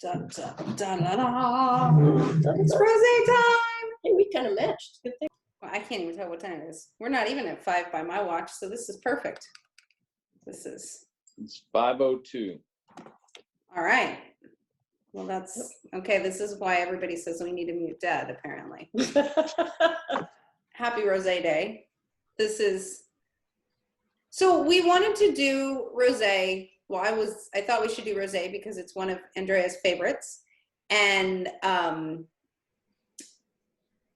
Da, da, da, da, da. It's rosé time. Hey, we kind of matched. Good thing. Well, I can't even tell what time it is. We're not even at 5 by my watch, so this is perfect. It's 5:02. All right. Well, that's okay. This is why everybody says we need to mute Dad, apparently. Happy Rosé Day. So we wanted to do rosé. Well, I thought we should do rosé because it's one of Andrea's favorites. And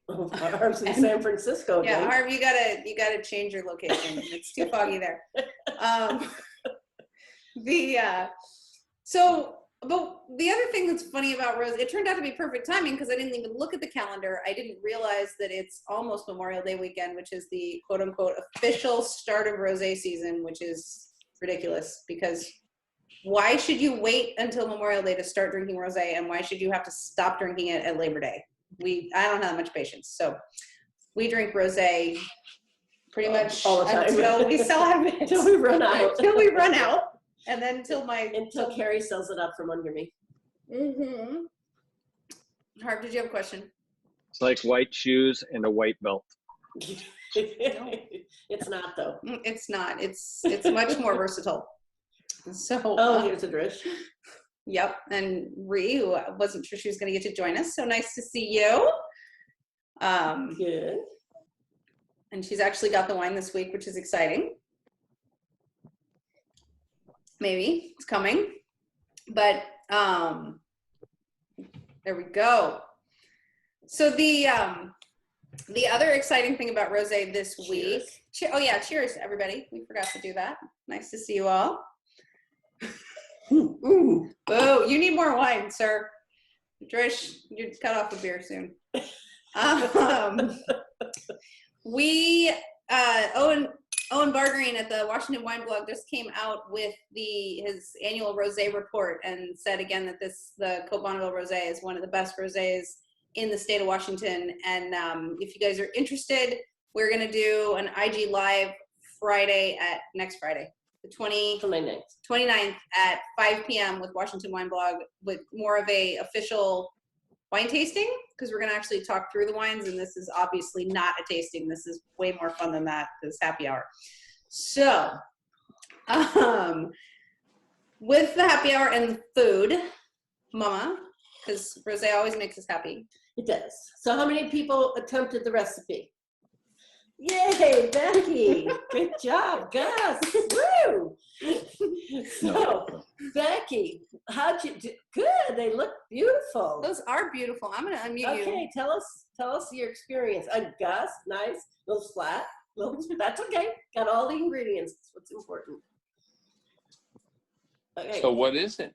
Harv's in San Francisco. Yeah, Harv, you gotta change your location. It's too foggy there. But the other thing that's funny about rosé, it turned out to be perfect timing because I didn't even look at the calendar. I didn't realize that it's almost Memorial Day weekend, which is the quote unquote official start of rosé season, which is ridiculous because why should you wait until Memorial Day to start drinking rosé, and why should you have to stop drinking it at Labor Day? I don't have much patience. So we drink rosé pretty much all the time until we sell out of it. Until we run out. Until we run out. And then until Carrie sells it up from under me. Mm-hmm. Harv, did you have a question? It's like white shoes and a white belt. It's not though. It's not. It's much more versatile. So here's a dish. Yep. And Ree, who wasn't sure she was going to get to join us. So nice to see you. Good. And she's actually got the wine this week, which is exciting. Maybe it's coming, but there we go. So the other exciting thing about rosé this week. Oh yeah, cheers everybody. We forgot to do that. Nice to see you all. Ooh. Oh, you need more wine, sir. Trish, you cut off the beer soon. Owen Bargerine at the Washington Wine Blog just came out with his annual rosé report and said again that the Côte Bonneville rosé is one of the best rosés in the state of Washington. And if you guys are interested, we're going to do an IG Live next Friday, the 29th at 5 p.m. with Washington Wine Blog with more of a official wine tasting, because we're going to actually talk through the wines, and this is obviously not a tasting. This is way more fun than that, this happy hour. So with the happy hour and the food, Mama, because rosé always makes us happy. It does. So how many people attempted the recipe? Yay, Becky. Good job, Gus. Woo. So, Becky, how'd you do? Good. They look beautiful. Those are beautiful. I'm going to unmute you. Okay, tell us your experience. Gus, nice, a little flat. That's okay. Got all the ingredients. That's what's important. Okay. So what is it?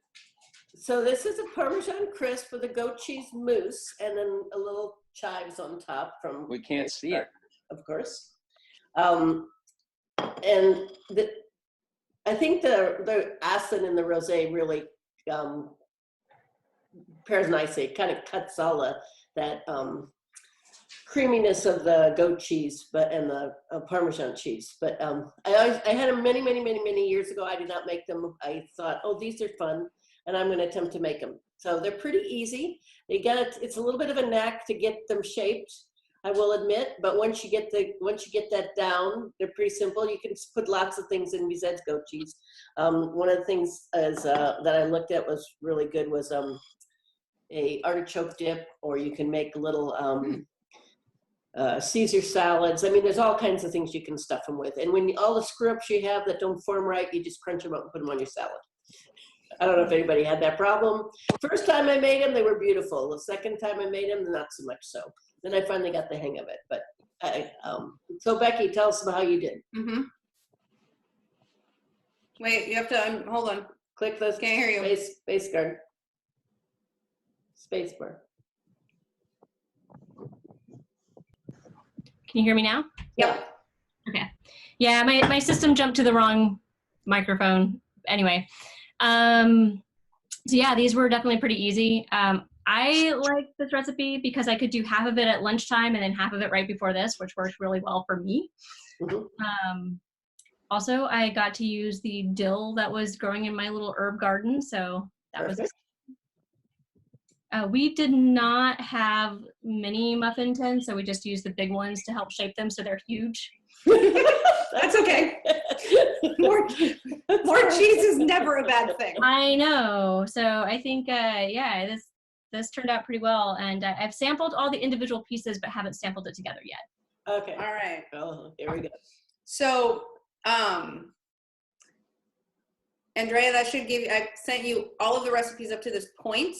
So this is a Parmesan crisp with a goat cheese mousse and then a little chives on top from. We can't see it. Of course. And I think the acid in the rosé really pairs nicely. It kind of cuts all that creaminess of the goat cheese, and the Parmesan cheese. But I had them many years ago. I did not make them. I thought, oh, these are fun, and I'm going to attempt to make them. So they're pretty easy. It's a little bit of a knack to get them shaped, I will admit, but once you get that down, they're pretty simple. You can put lots of things in besides goat cheese. One of the things that I looked at was really good was a artichoke dip, or you can make little Caesar salads. I mean, there's all kinds of things you can stuff them with. And when all the screw-ups you have that don't form right, you just crunch them up and put them on your salad. I don't know if anybody had that problem. First time I made them, they were beautiful. The second time I made them, not so much so. Then I finally got the hang of it. But so Becky, tell us about how you did. Mm-hmm. Wait, you have to hold on. Click those. Can't hear you. Space bar. Space bar. Can you hear me now? Yeah. Okay. Yeah, my system jumped to the wrong microphone. Anyway, so yeah, these were definitely pretty easy. I like this recipe because I could do half of it at lunchtime and then half of it right before this, which worked really well for me. Mm-hmm. Also, I got to use the dill that was growing in my little herb garden, so that was exciting. We did not have mini muffin tins, so we just used the big ones to help shape them so they're huge. That's okay. More cheese is never a bad thing. I know. So I think, yeah, this turned out pretty well. And I've sampled all the individual pieces, but haven't sampled it together yet. Okay. All right. Oh, here we go. So, Andrea, that should give you, I sent you all of the recipes up to this point.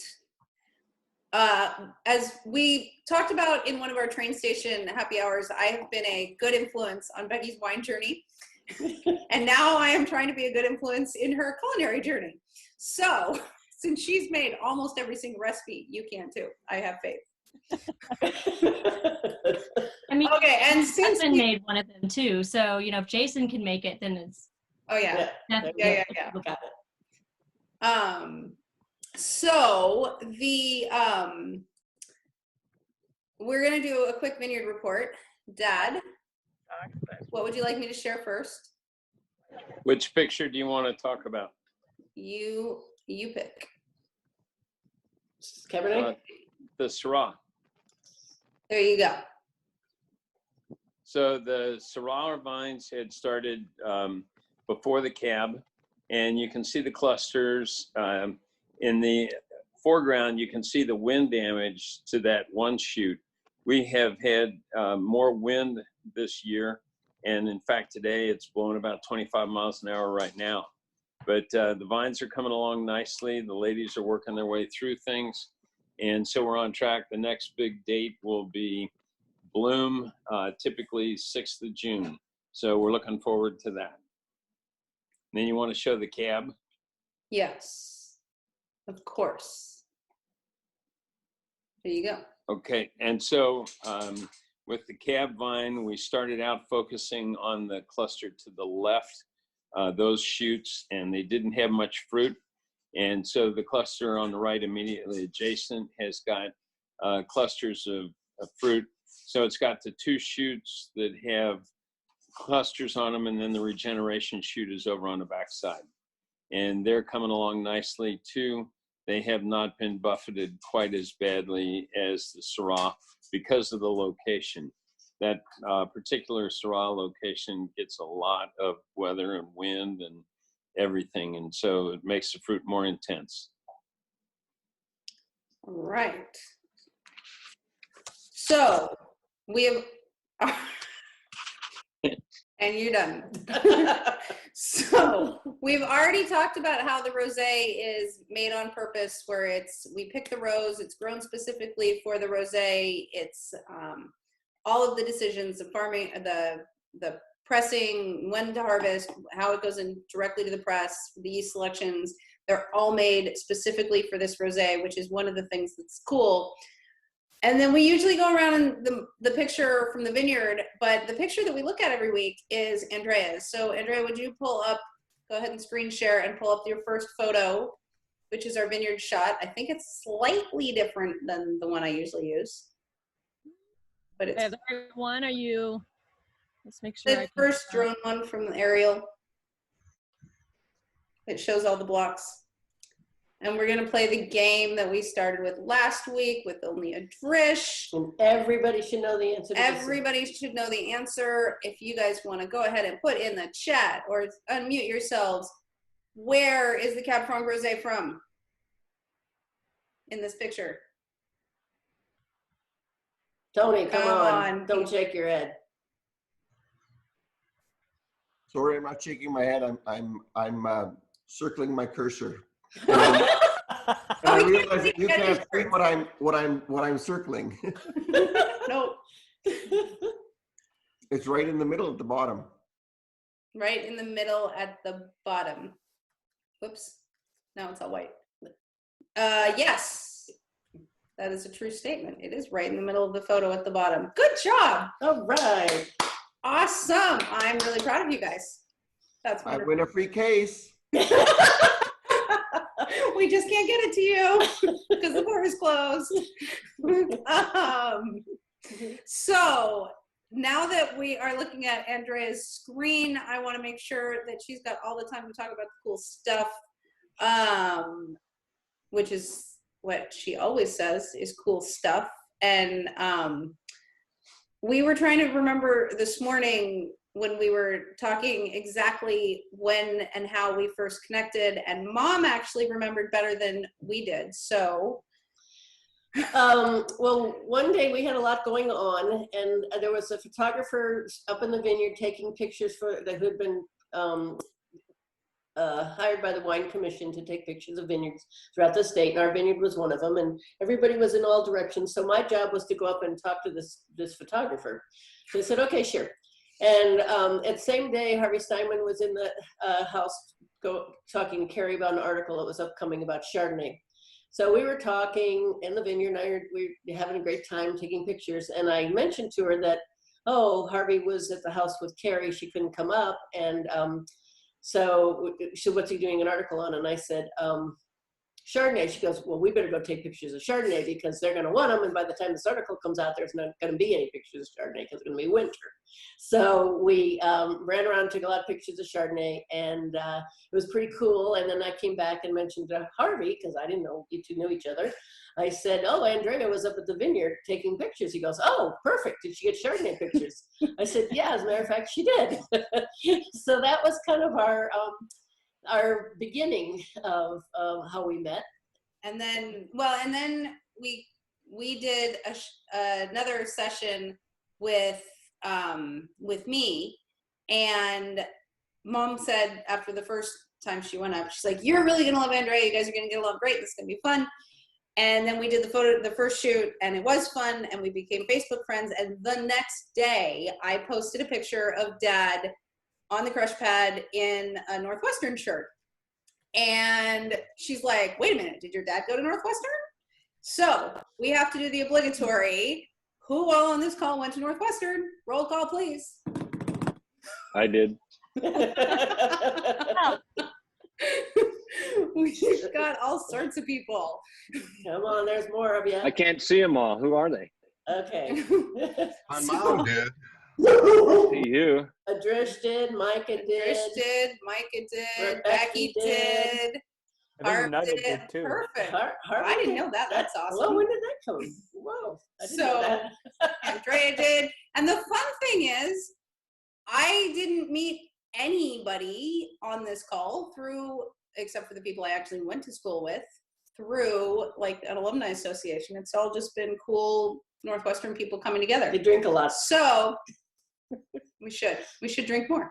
As we talked about in one of our train station happy hours, I have been a good influence on Becky's wine journey. And now I am trying to be a good influence in her culinary journey. So, since she's made almost every single recipe, you can too. I have faith. I mean, okay, and since Jason made one of them too. So, you know, if Jason can make it, then it's. Oh yeah. Yeah. Look at it. So we're gonna do a quick vineyard report. Dad, what would you like me to share first? Which picture do you want to talk about? You pick. Cabernet? The Syrah. There you go. So the Syrah vines had started before the cab, and you can see the clusters. In the foreground, you can see the wind damage to that one shoot. We have had more wind this year, and in fact, today it's blowing about 25 miles an hour right now. But the vines are coming along nicely. The ladies are working their way through things, and so we're on track. The next big date will be bloom, typically 6th of June. So we're looking forward to that. And then you want to show the cab? Yes, of course. There you go. Okay, and so with the cab vine, we started out focusing on the cluster to the left, those shoots, and they didn't have much fruit. And so the cluster on the right immediately adjacent has got clusters of fruit. So it's got the two shoots that have clusters on them, and then the regeneration shoot is over on the back side. And they're coming along nicely too. They have not been buffeted quite as badly as the Syrah because of the location. That particular Syrah location gets a lot of weather and wind and everything, and so it makes the fruit more intense. All right. So we have, and you're done. So we've already talked about how the rosé is made on purpose, where we pick the rose, it's grown specifically for the rosé. It's all of the decisions of farming, the pressing, when to harvest, how it goes in directly to the press, the yeast selections, they're all made specifically for this rosé, which is one of the things that's cool. And then we usually go around in the picture from the vineyard, but the picture that we look at every week is Andrea's. So Andrea, would you go ahead and screen share and pull up your first photo, which is our vineyard shot. I think it's slightly different than the one I usually use. But it's the right one. Are you, let's make sure. the first drone one from the aerial. It shows all the blocks. And we're gonna play the game that we started with last week with only a drish. And everybody should know the answer. Everybody should know the answer. If you guys wanna go ahead and put in the chat or unmute yourselves, where is the Cab Franc Rosé from in this picture? Tony, come on. on. Don't shake your head. Sorry, I'm not shaking my head. I'm circling my cursor. And I realize that you can't see what I'm circling. Nope. It's right in the middle at the bottom. Right in the middle at the bottom. Whoops. Now it's all white. Yes. That is a true statement. It is right in the middle of the photo at the bottom. Good job. All right. Awesome. I'm really proud of you guys. That's I wonderful. win a free case. We just can't get it to you because the door is closed. So now that we are looking at Andrea's screen, I want to make sure that she's got all the time to talk about the cool stuff, which is what she always says is cool stuff. And we were trying to remember this morning when we were talking exactly when and how we first connected, and Mom actually remembered better than we did. So well, one day we had a lot going on, and there was a photographer up in the vineyard taking pictures who had been hired by the Wine Commission to take pictures of vineyards throughout the state, and our vineyard was one of them, and everybody was in all directions. So my job was to go up and talk to this photographer. So I said, okay, sure. And at the same day, Harvey Steinman was in the house talking to Carrie about an article that was upcoming about Chardonnay. So we were talking in the vineyard, and we were having a great time taking pictures. And I mentioned to her that, oh, Harvey was at the house with Carrie. She couldn't come up. And so what's he doing an article on? And I said, Chardonnay. She goes, well, we better go take pictures of Chardonnay because they're going to want them. And by the time this article comes out, there's not going to be any pictures of Chardonnay because it's going to be winter. So we ran around and took a lot of pictures of Chardonnay, and it was pretty cool. And then I came back and mentioned to Harvey, because I didn't know you two knew each other. I said, oh, Andrea was up at the vineyard taking pictures. He goes, oh, perfect. Did she get Chardonnay pictures? I said, yeah, as a matter of fact, she did. So that was kind of our beginning of how we met. And then we did another session with me, and Mom said after the first time she went up, she's like, you're really gonna love Andrea, you guys are gonna get along great, this is gonna be fun. And then we did the first shoot, and it was fun, and we became Facebook friends. And the next day I posted a picture of Dad on the crush pad in a Northwestern shirt. And she's like, wait a minute, did your dad go to Northwestern? So we have to do the obligatory, who all on this call went to Northwestern? Roll call, please. I did. We've got all sorts of people. Come on, there's more of you. I can't see them all. Who are they? Okay. My mom did. See you. Adrish did, Micah did. Trish did, Micah did, Rebecca Becky did. I think Harv Nugget did. did too. Perfect. Harvey I didn't did. know that. That's awesome. Well, when did that come? Whoa. I didn't know So that. Andrea did. And the fun thing is, I didn't meet anybody on this call except for the people I actually went to school with, through like an alumni association. It's all just been cool Northwestern people coming together. They drink a lot. So we should drink more.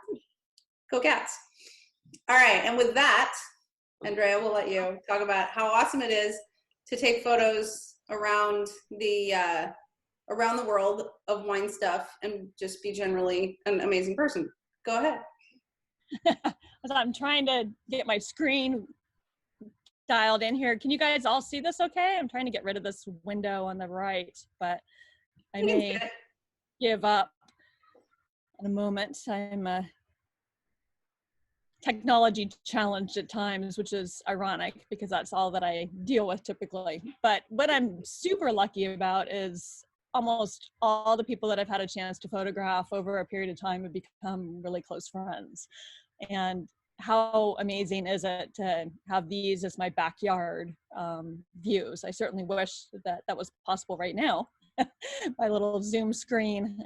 Go Cats. All right. And with that, Andrea, we'll let you talk about how awesome it is to take photos around the world of wine stuff and just be generally an amazing person. Go ahead. As I'm trying to get my screen dialed in here. Can you guys all see this okay? I'm trying to get rid of this window on the right, but I may give up in a moment. I'm technology challenged at times, which is ironic because that's all that I deal with typically. But what I'm super lucky about is almost all the people that I've had a chance to photograph over a period of time have become really close friends. And how amazing is it to have these as my backyard views? I certainly wish that that was possible right now. My little Zoom screen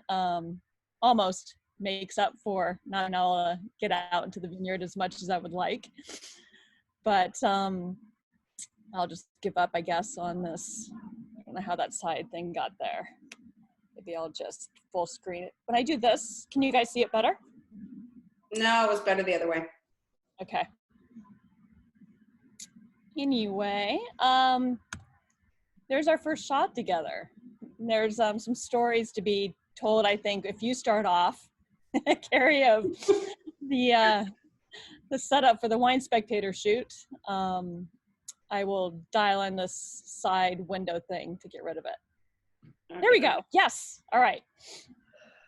almost makes up for not being able to get out into the vineyard as much as I would like. But I'll just give up, I guess, on this. I don't know how that side thing got there. Maybe I'll just full screen it. When I do this, can you guys see it better? No, it was better the other way. Okay. Anyway, there's our first shot together. There's some stories to be told, I think, if you start off, Carrie, of the setup for the Wine Spectator shoot. I will dial in this side window thing to get rid of it. There we go. Yes. All right.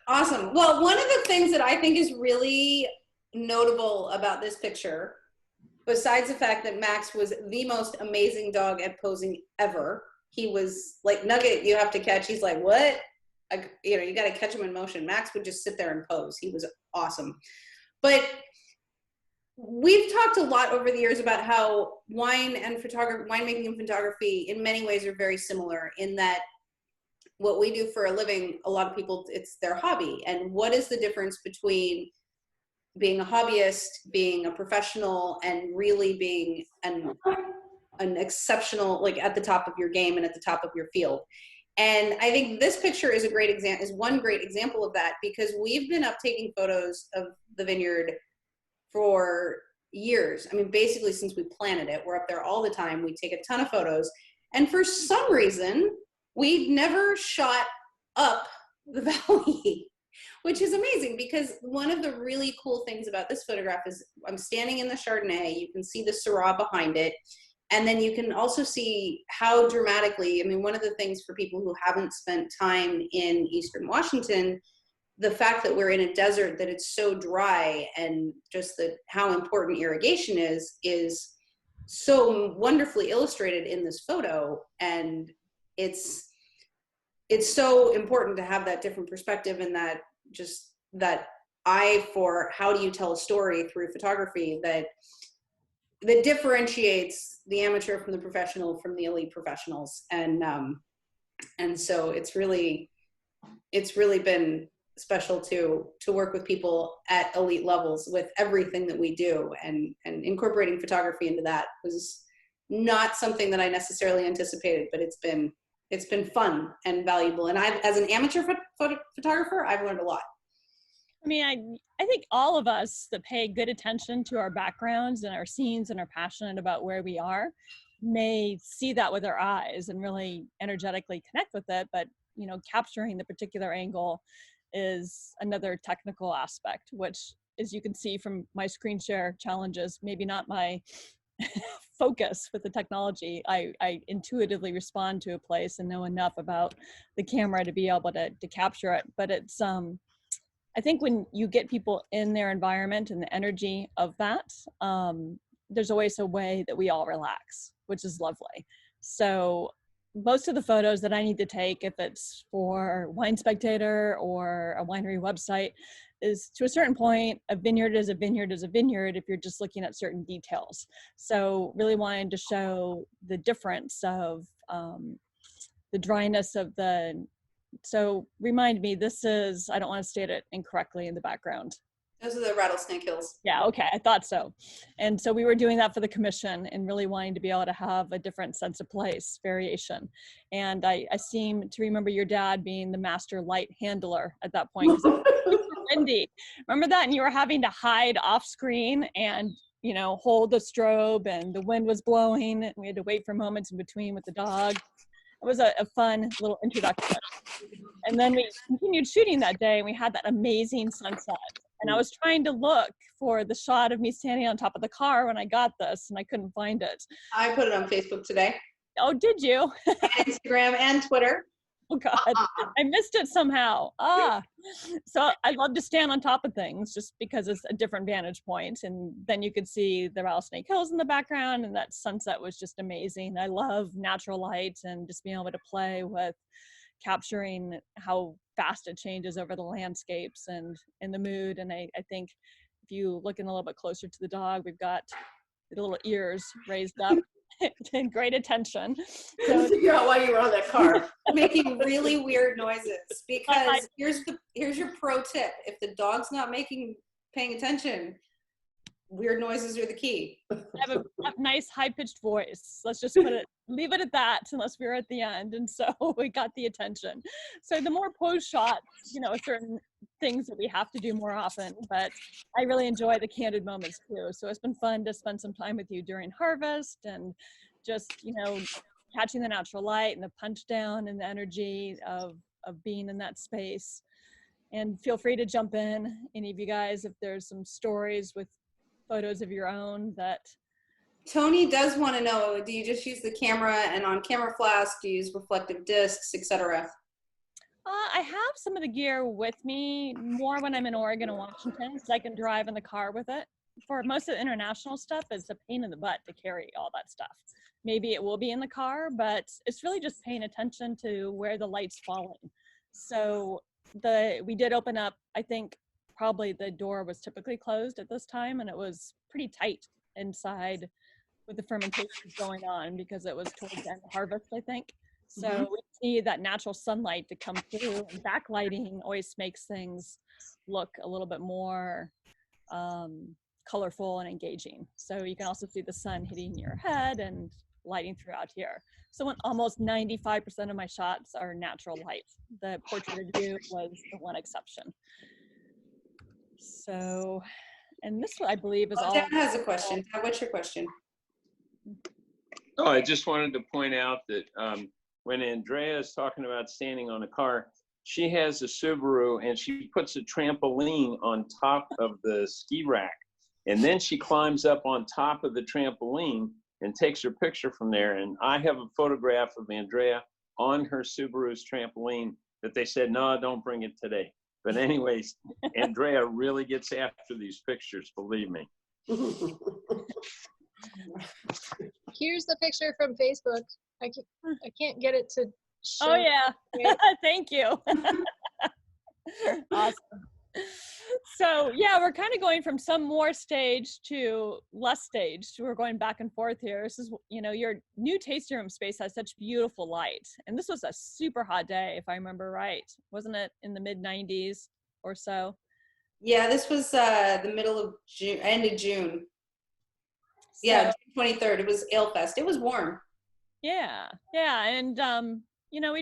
Awesome. Well, one of the things that I think is really notable about this picture, besides the fact that Max was the most amazing dog at posing ever, he was like, Nugget, you have to catch. He's like, what? You got to catch him in motion. Max would just sit there and pose. He was awesome. But we've talked a lot over the years about how wine and winemaking and photography in many ways are very similar in that what we do for a living, a lot of people, it's their hobby. And what is the difference between being a hobbyist, being a professional, and really being an exceptional, like at the top of your game and at the top of your field? And I think this picture is one great example of that, because we've been up taking photos of the vineyard for years. I mean, basically since we planted it, we're up there all the time. We take a ton of photos. And for some reason, we never shot up the valley, which is amazing, because one of the really cool things about this photograph is I'm standing in the Chardonnay. You can see the Syrah behind it. And then you can also see how dramatically, I mean, one of the things for people who haven't spent time in Eastern Washington, the fact that we're in a desert, that it's so dry, and just how important irrigation is so wonderfully illustrated in this photo. And it's so important to have that different perspective, and that eye for how do you tell a story through photography that differentiates the amateur from the professional, from the elite professionals. And so it's really been special to work with people at elite levels with everything that we do, and incorporating photography into that was not something that I necessarily anticipated, but it's been fun and valuable. And as an amateur photographer, I've learned a lot. I mean, I think all of us that pay good attention to our backgrounds and our scenes and are passionate about where we are may see that with our eyes and really energetically connect with it. But, you know, capturing the particular angle is another technical aspect, which, as you can see from my screen share challenges, maybe not my focus with the technology. I intuitively respond to a place and know enough about the camera to be able to capture it. But it's, I think when you get people in their environment and the energy of that, there's always a way that we all relax, which is lovely. So most of the photos that I need to take, if it's for Wine Spectator or a winery website, is to a certain point, a vineyard is a vineyard is a vineyard if you're just looking at certain details. So really wanting to show the difference of the dryness of so remind me, this is, I don't want to state it incorrectly in the background. Those are the Rattlesnake Hills. Yeah, okay, I thought so. And so we were doing that for the commission and really wanting to be able to have a different sense of place, variation. And I seem to remember your dad being the master light handler at that point, because it was super windy. Remember that? And you were having to hide off screen and, you know, hold the strobe, and the wind was blowing, and we had to wait for moments in between with the dog. It was a fun little introduction. And then we continued shooting that day, and we had that amazing sunset. And I was trying to look for the shot of me standing on top of the car when I got this, and I couldn't find it. I put it on Facebook today. Oh, did you? Instagram and Twitter. Oh God, I missed it somehow. So I love to stand on top of things just because it's a different vantage point. And then you could see the Rattlesnake Hills in the background, and that sunset was just amazing. I love natural light and just being able to play with capturing how fast it changes over the landscapes and in the mood. And I think if you look in a little bit closer to the dog, we've got the little ears raised up and great attention. So figure out why you were on that car. Making really weird noises, because here's your pro tip. If the dog's not paying attention, weird noises are the key. I have a nice high-pitched voice. Let's just leave it at that, unless we're at the end. And so we got the attention. So the more post shots, you know, certain things that we have to do more often, but I really enjoy the candid moments too. So it's been fun to spend some time with you during harvest and just, you know, catching the natural light and the punch down and the energy of being in that space. And feel free to jump in, any of you guys, if there's some stories with photos of your own that. Tony does want to know, do you just use the camera, and on camera flask, do you use reflective discs, etc.? I have some of the gear with me more when I'm in Oregon and Washington, so I can drive in the car with it. For most of the international stuff, it's a pain in the butt to carry all that stuff. Maybe it will be in the car, but it's really just paying attention to where the light's falling. So we did open up, I think probably the door was typically closed at this time, and it was pretty tight inside with the fermentation going on because it was towards the end of harvest, I think. So we need that natural sunlight to come through, and backlighting always makes things look a little bit more colorful and engaging. So you can also see the sun hitting your head and lighting throughout here. So almost 95% of my shots are natural light. The portrait view was the one exception. So, and this I believe is all. Dan has a question. Dan, what's your question? Oh, I just wanted to point out that when Andrea is talking about standing on a car, she has a Subaru and she puts a trampoline on top of the ski rack. And then she climbs up on top of the trampoline and takes her picture from there. And I have a photograph of Andrea on her Subaru's trampoline that they said, no, don't bring it today. But anyways, Andrea really gets after these pictures, believe me. Here's the picture from Facebook. I can't get it to show. Oh yeah, thank you. Awesome. So yeah, we're kind of going from some more stage to less staged. We're going back and forth here. This is, you know, your new tasting room space has such beautiful light. And this was a super hot day, if I remember right. Wasn't it in the mid 90s or so? Yeah, this was the middle of June, end of June. Yeah, June 23rd. It was Ale Fest. It was warm. Yeah, yeah. And, you know,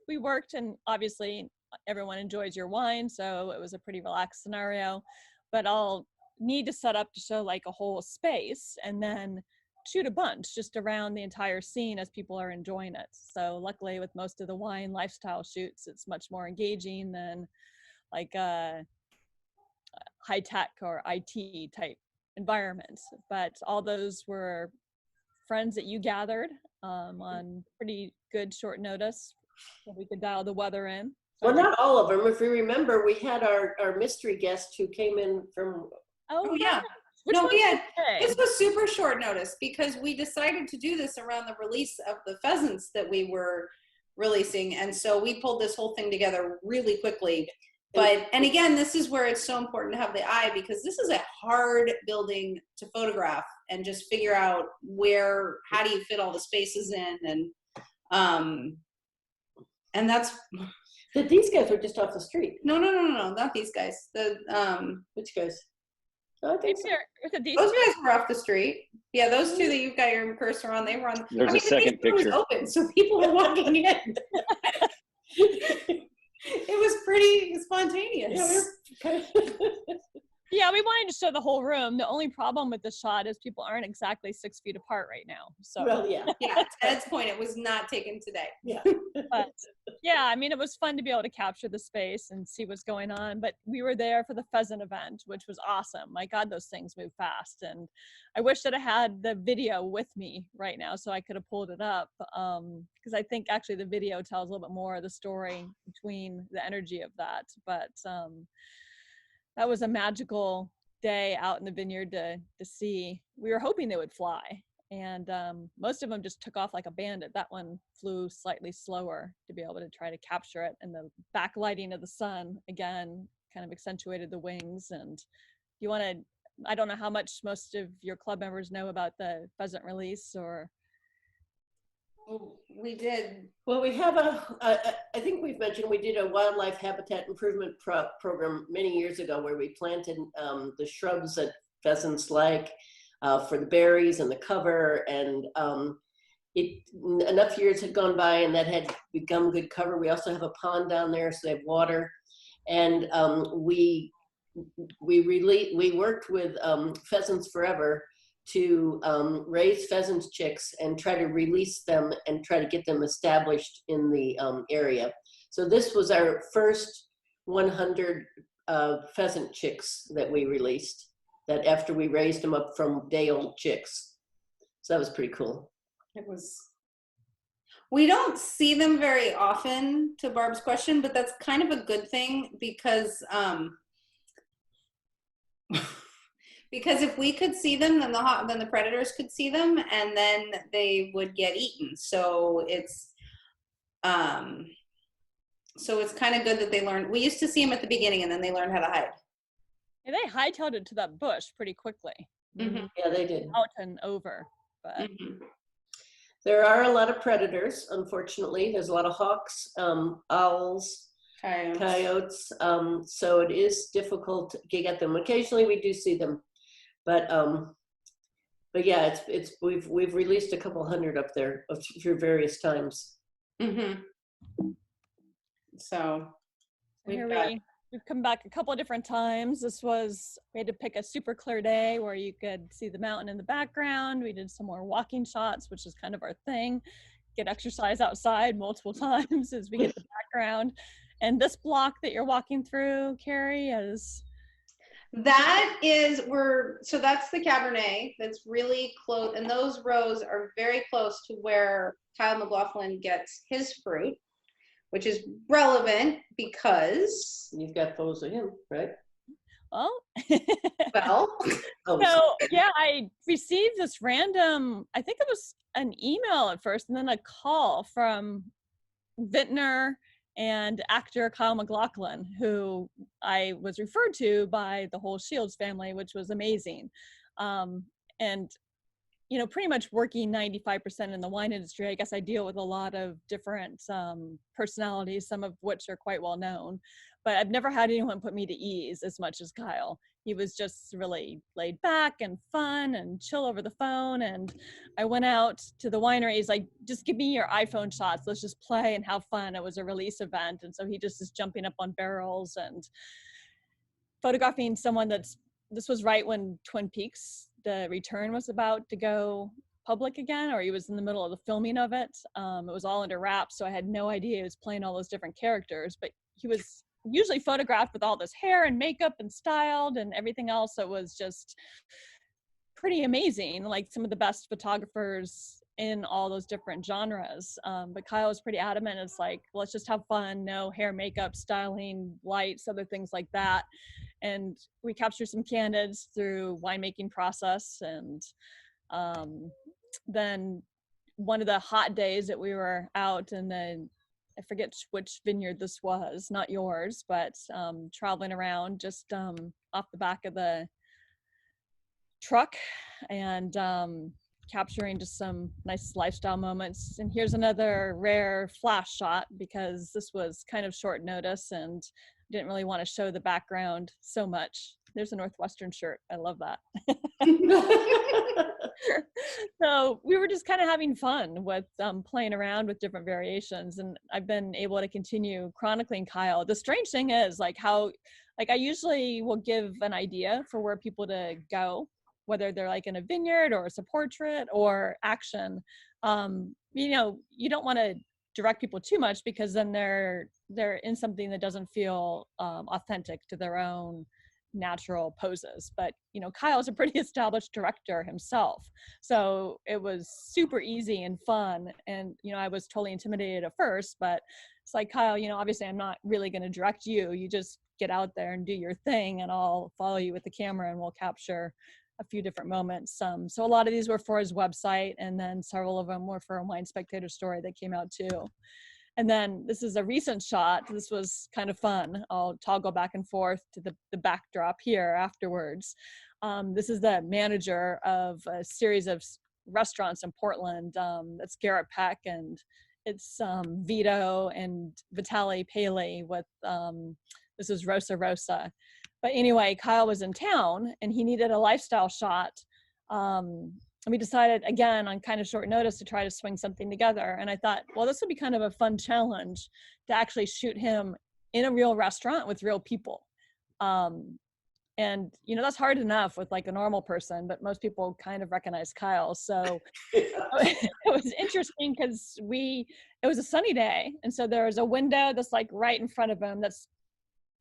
we worked, and obviously everyone enjoys your wine, so it was a pretty relaxed scenario. But I'll need to set up to show like a whole space and then shoot a bunch just around the entire scene as people are enjoying it. So luckily with most of the wine lifestyle shoots, it's much more engaging than like a high tech or IT type environment. But all those were friends that you gathered on pretty good short notice, so we could dial the weather in. Well, not all of them. If you remember, we had our mystery guest who came in from. Oh yeah. No, this was super short notice because we decided to do this around the release of the pheasants that we were releasing. And so we pulled this whole thing together really quickly. But, and again, this is where it's so important to have the eye, because this is a hard building to photograph and just figure out how do you fit all the spaces in. And that's. These guys were just off the street. No, not these guys. Which guys? Oh, I think so. Those guys were off the street. Yeah, those two that you've got your cursor on, they were on. There's a second picture. Was open, so people were walking in. It was pretty spontaneous. Yeah, we wanted to show the whole room. The only problem with the shot is people aren't exactly 6 feet apart right now. So well, yeah. Yeah, to Ed's point, it was not taken today. Yeah. But yeah, I mean, it was fun to be able to capture the space and see what's going on. But we were there for the pheasant event, which was awesome. My God, those things move fast. And I wish that I had the video with me right now so I could have pulled it up. Because I think actually the video tells a little bit more of the story between the energy of that. But that was a magical day out in the vineyard to see. We were hoping they would fly, and most of them just took off like a bandit. That one flew slightly slower to be able to try to capture it, and the backlighting of the sun again kind of accentuated the wings. And you want to, I don't know how much most of your club members know about the pheasant release, or we did. Well, we have I think we've mentioned we did a wildlife habitat improvement program many years ago where we planted the shrubs that pheasants like for the berries and the cover. And enough years had gone by and that had become good cover. We also have a pond down there, so they have water. And we worked with Pheasants Forever to raise pheasant chicks and try to release them and try to get them established in the area. So this was our first 100 pheasant chicks that we released, that after we raised them up from day-old chicks. So that was pretty cool. It was. We don't see them very often, to Barb's question, but that's kind of a good thing because because if we could see them, then the predators could see them, and then they would get eaten. So it's kind of good that they learned. We used to see them at the beginning, and then they learned how to hide. Yeah, they hightailed it to that bush pretty quickly. Mm-hmm. Yeah, they did. Out and over. But There are a lot of predators, unfortunately. There's a lot of hawks, owls, coyotes. So it is difficult to get them. Occasionally we do see them, but yeah, we've released a couple hundred up there through various times. So we've come back a couple of different times. We had to pick a super clear day where you could see the mountain in the background. We did some more walking shots, which is kind of our thing. Get exercise outside multiple times as we get the background. And this block that you're walking through, Carrie, is... that's the Cabernet that's really close, and those rows are very close to where Kyle McLaughlin gets his fruit, which is relevant because you've got photos of him, right? Well, so yeah, I received this random, I think it was an email at first and then a call from vintner and actor Kyle MacLachlan, who I was referred to by the whole Shields family, which was amazing. And pretty much working 95% in the wine industry, I guess I deal with a lot of different personalities, some of which are quite well known, but I've never had anyone put me to ease as much as Kyle. He was just really laid back and fun and chill over the phone. And I went out to the winery. He's like, just give me your iPhone shots. Let's just play and have fun. It was a release event. And so he just is jumping up on barrels and photographing someone this was right when Twin Peaks, the return, was about to go public again, or he was in the middle of the filming of it. It was all under wraps, so I had no idea he was playing all those different characters, but he was usually photographed with all this hair and makeup and styled and everything else. So it was just pretty amazing, like some of the best photographers in all those different genres. But Kyle was pretty adamant. It's like, let's just have fun, no hair, makeup, styling, lights, other things like that. And we captured some candids through winemaking process. And then one of the hot days that we were out in I forget which vineyard this was, not yours, but traveling around just off the back of the truck and capturing just some nice lifestyle moments. And here's another rare flash shot because this was kind of short notice and didn't really want to show the background so much. There's a Northwestern shirt. I love that. So we were just kind of having fun with playing around with different variations. And I've been able to continue chronicling Kyle. The strange thing is I usually will give an idea for where people to go, whether they're like in a vineyard or it's a portrait or action. You don't want to direct people too much because then they're in something that doesn't feel authentic to their own natural poses. But Kyle's a pretty established director himself, so it was super easy and fun. And I was totally intimidated at first, but it's like, Kyle, obviously I'm not really going to direct you. You just get out there and do your thing, and I'll follow you with the camera and we'll capture a few different moments. So a lot of these were for his website, and then several of them were for a Wine Spectator story that came out too. And then this is a recent shot. This was kind of fun. I'll toggle back and forth to the backdrop here afterwards. This is the manager of a series of restaurants in Portland. That's Garrett Peck, and it's Vito and Vitaly Paley with, this is Rosa Rosa. But anyway, Kyle was in town and he needed a lifestyle shot. And we decided, again, on kind of short notice, to try to swing something together. And I thought, well, this would be kind of a fun challenge to actually shoot him in a real restaurant with real people. And, that's hard enough with like a normal person, but most people kind of recognize Kyle. So it was interesting because it was a sunny day. And so there was a window that's like right in front of him. That's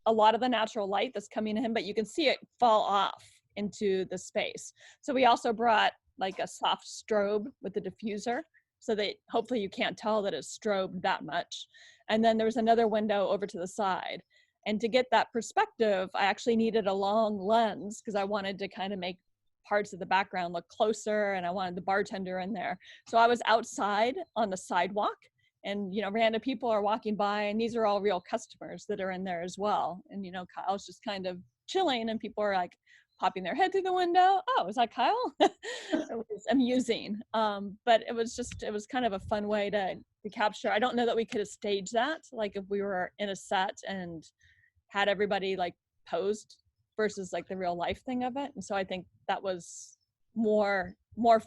a lot of the natural light that's coming to him, but you can see it fall off into the space. So we also brought like a soft strobe with the diffuser so that hopefully you can't tell that it's strobed that much. And then there was another window over to the side. And to get that perspective, I actually needed a long lens because I wanted to kind of make parts of the background look closer, and I wanted the bartender in there. So I was outside on the sidewalk, and random people are walking by, and these are all real customers that are in there as well. And Kyle's just kind of chilling, and people are like popping their head through the window. Oh, is that Kyle? It was amusing. But it was kind of a fun way to capture. I don't know that we could have staged that, like if we were in a set and had everybody like posed versus like the real life thing of it. And so I think that was more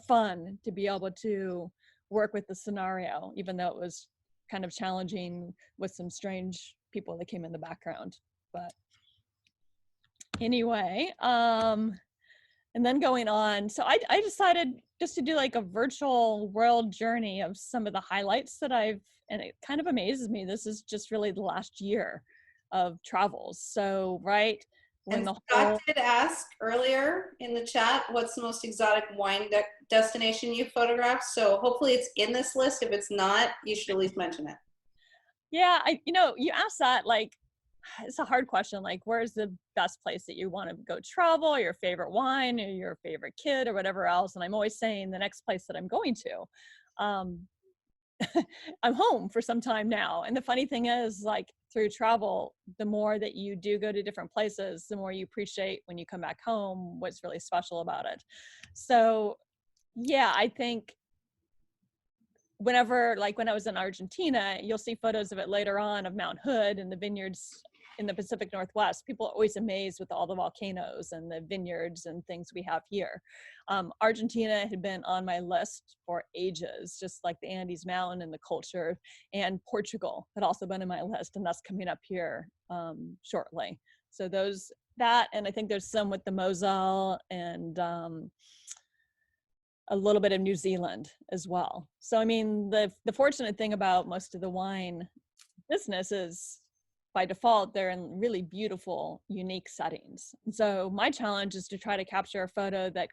fun to be able to work with the scenario, even though it was kind of challenging with some strange people that came in the background. But anyway, and then going on, so I decided just to do like a virtual world journey of some of the highlights that and it kind of amazes me. This is just really the last year of travels. So, right. And Scott did ask earlier in the chat, what's the most exotic wine destination you photographed? So hopefully it's in this list. If it's not, you should at least mention it. Yeah, you asked that, like, it's a hard question. Like, where's the best place that you want to go travel, your favorite wine, or your favorite kid, or whatever else? And I'm always saying the next place that I'm going to. I'm home for some time now. And the funny thing is, like, through travel, the more that you do go to different places, the more you appreciate when you come back home what's really special about it. So, yeah, I think whenever, like when I was in Argentina, you'll see photos of it later on of Mount Hood and the vineyards in the Pacific Northwest. People are always amazed with all the volcanoes and the vineyards and things we have here. Argentina had been on my list for ages, just like the Andes Mountain and the culture, and Portugal had also been on my list, and that's coming up here shortly. So that, and I think there's some with the Moselle and a little bit of New Zealand as well. So, I mean, the fortunate thing about most of the wine business is by default, they're in really beautiful, unique settings. So my challenge is to try to capture a photo that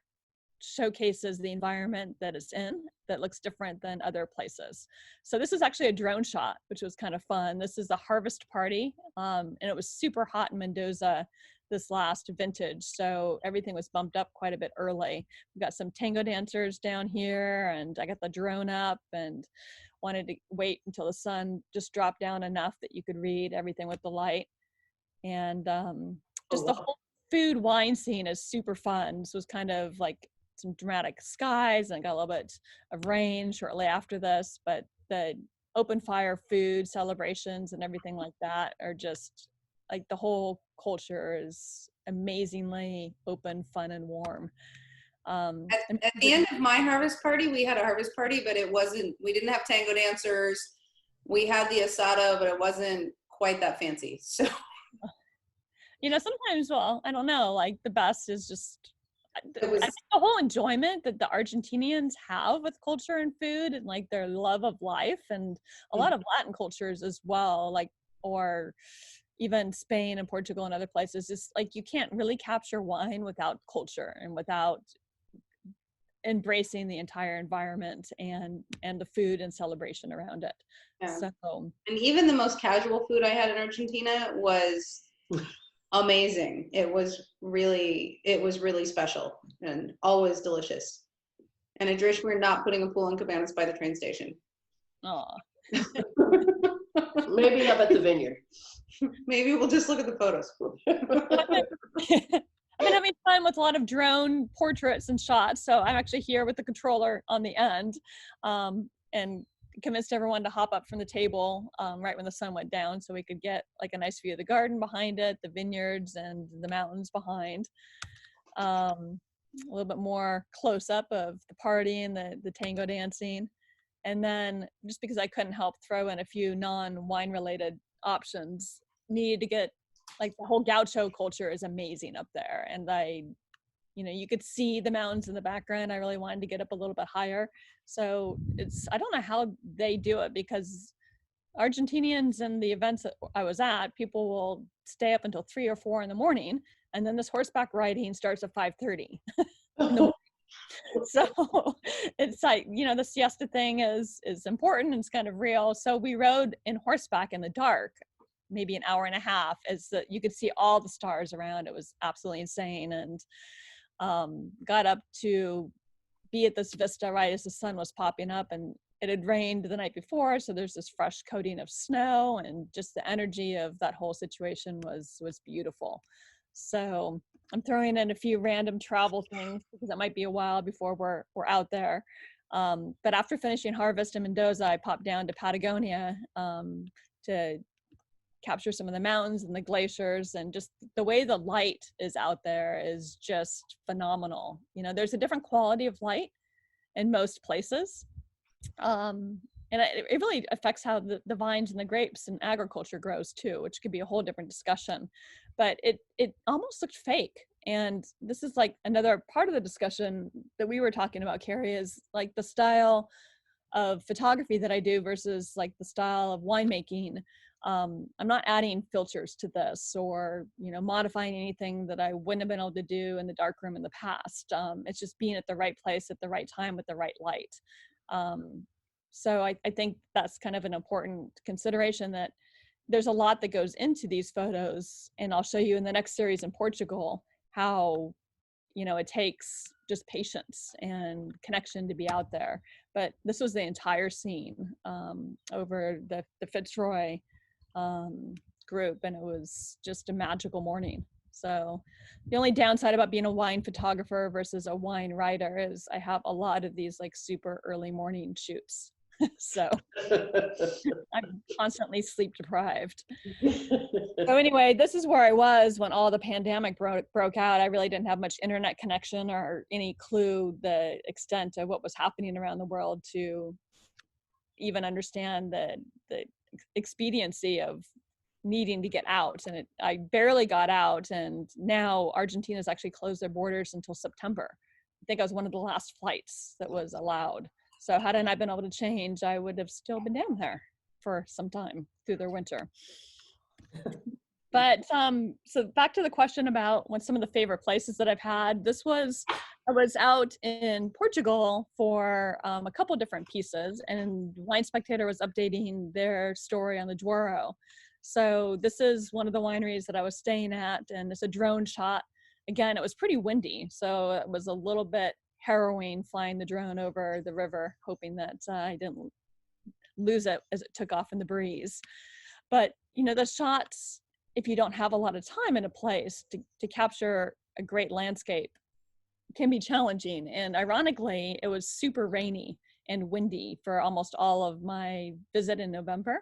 showcases the environment that it's in, that looks different than other places. So this is actually a drone shot, which was kind of fun. This is a harvest party, and it was super hot in Mendoza this last vintage, so everything was bumped up quite a bit early. We got some tango dancers down here, and I got the drone up and wanted to wait until the sun just dropped down enough that you could read everything with the light. And just the whole food wine scene is super fun. So it was kind of like some dramatic skies, and I got a little bit of rain shortly after this, but the open fire food celebrations and everything like that are just like, the whole culture is amazingly open, fun, and warm. At the end of my harvest party, we had a harvest party, but we didn't have tango dancers. We had the asada, but it wasn't quite that fancy. So, sometimes, well, I don't know, like the best is just, I think the whole enjoyment that the Argentinians have with culture and food, and like their love of life, and a lot of Latin cultures as well, like, or even Spain and Portugal and other places, just like you can't really capture wine without culture and without embracing the entire environment and the food and celebration around it. Yeah. So, and even the most casual food I had in Argentina was amazing. It was really special and always delicious. And Adrish, we're not putting a pool in cabanas by the train station. Aw. Maybe up at the vineyard. Maybe we'll just look at the photos. I've been having fun with a lot of drone portraits and shots. So I'm actually here with the controller on the end, and convinced everyone to hop up from the table right when the sun went down, so we could get like a nice view of the garden behind it, the vineyards, and the mountains behind. A little bit more close up of the party and the tango dancing. And then, just because I couldn't help throw in a few non-wine related options, needed to get, like, the whole gaucho culture is amazing up there. And you could see the mountains in the background. I really wanted to get up a little bit higher. So I don't know how they do it, because Argentinians and the events that I was at, people will stay up until 3 or 4 in the morning. And then this horseback riding starts at 5:30 in the morning. So it's like, the siesta thing is important, and it's kind of real. So we rode in horseback in the dark, maybe an hour and a half, you could see all the stars around. It was absolutely insane. And got up to be at this vista right as the sun was popping up, and it had rained the night before, so there's this fresh coating of snow, and just the energy of that whole situation was beautiful. So I'm throwing in a few random travel things because it might be a while before we're out there. But after finishing harvest in Mendoza, I popped down to Patagonia to capture some of the mountains and the glaciers, and just the way the light is out there is just phenomenal. You know, there's a different quality of light in most places. And it really affects how the vines and the grapes and agriculture grows too, which could be a whole different discussion. But it almost looked fake. And this is like another part of the discussion that we were talking about, Carrie, is like the style of photography that I do versus like the style of winemaking. I'm not adding filters to this or, you know, modifying anything that I wouldn't have been able to do in the darkroom in the past. It's just being at the right place at the right time with the right light. So I think that's kind of an important consideration, that there's a lot that goes into these photos. And I'll show you in the next series in Portugal how, you know, it takes just patience and connection to be out there. But this was the entire scene over the Fitzroy group, and it was just a magical morning. So the only downside about being a wine photographer versus a wine writer is I have a lot of these like super early morning shoots. So I'm constantly sleep deprived. So anyway, this is where I was when all the pandemic broke out. I really didn't have much internet connection or any clue the extent of what was happening around the world to even understand the expediency of needing to get out. And I barely got out, and now Argentina's actually closed their borders until September. I think I was one of the last flights that was allowed. So hadn't I been able to change, I would have still been down there for some time through their winter. But so back to the question about what some of the favorite places that I've had. I was out in Portugal for a couple different pieces, and Wine Spectator was updating their story on the Douro. So this is one of the wineries that I was staying at, and it's a drone shot. Again, it was pretty windy, so it was a little bit harrowing flying the drone over the river, hoping that I didn't lose it as it took off in the breeze. But, you know, the shots, if you don't have a lot of time in a place to capture a great landscape, can be challenging. And ironically, it was super rainy and windy for almost all of my visit in November.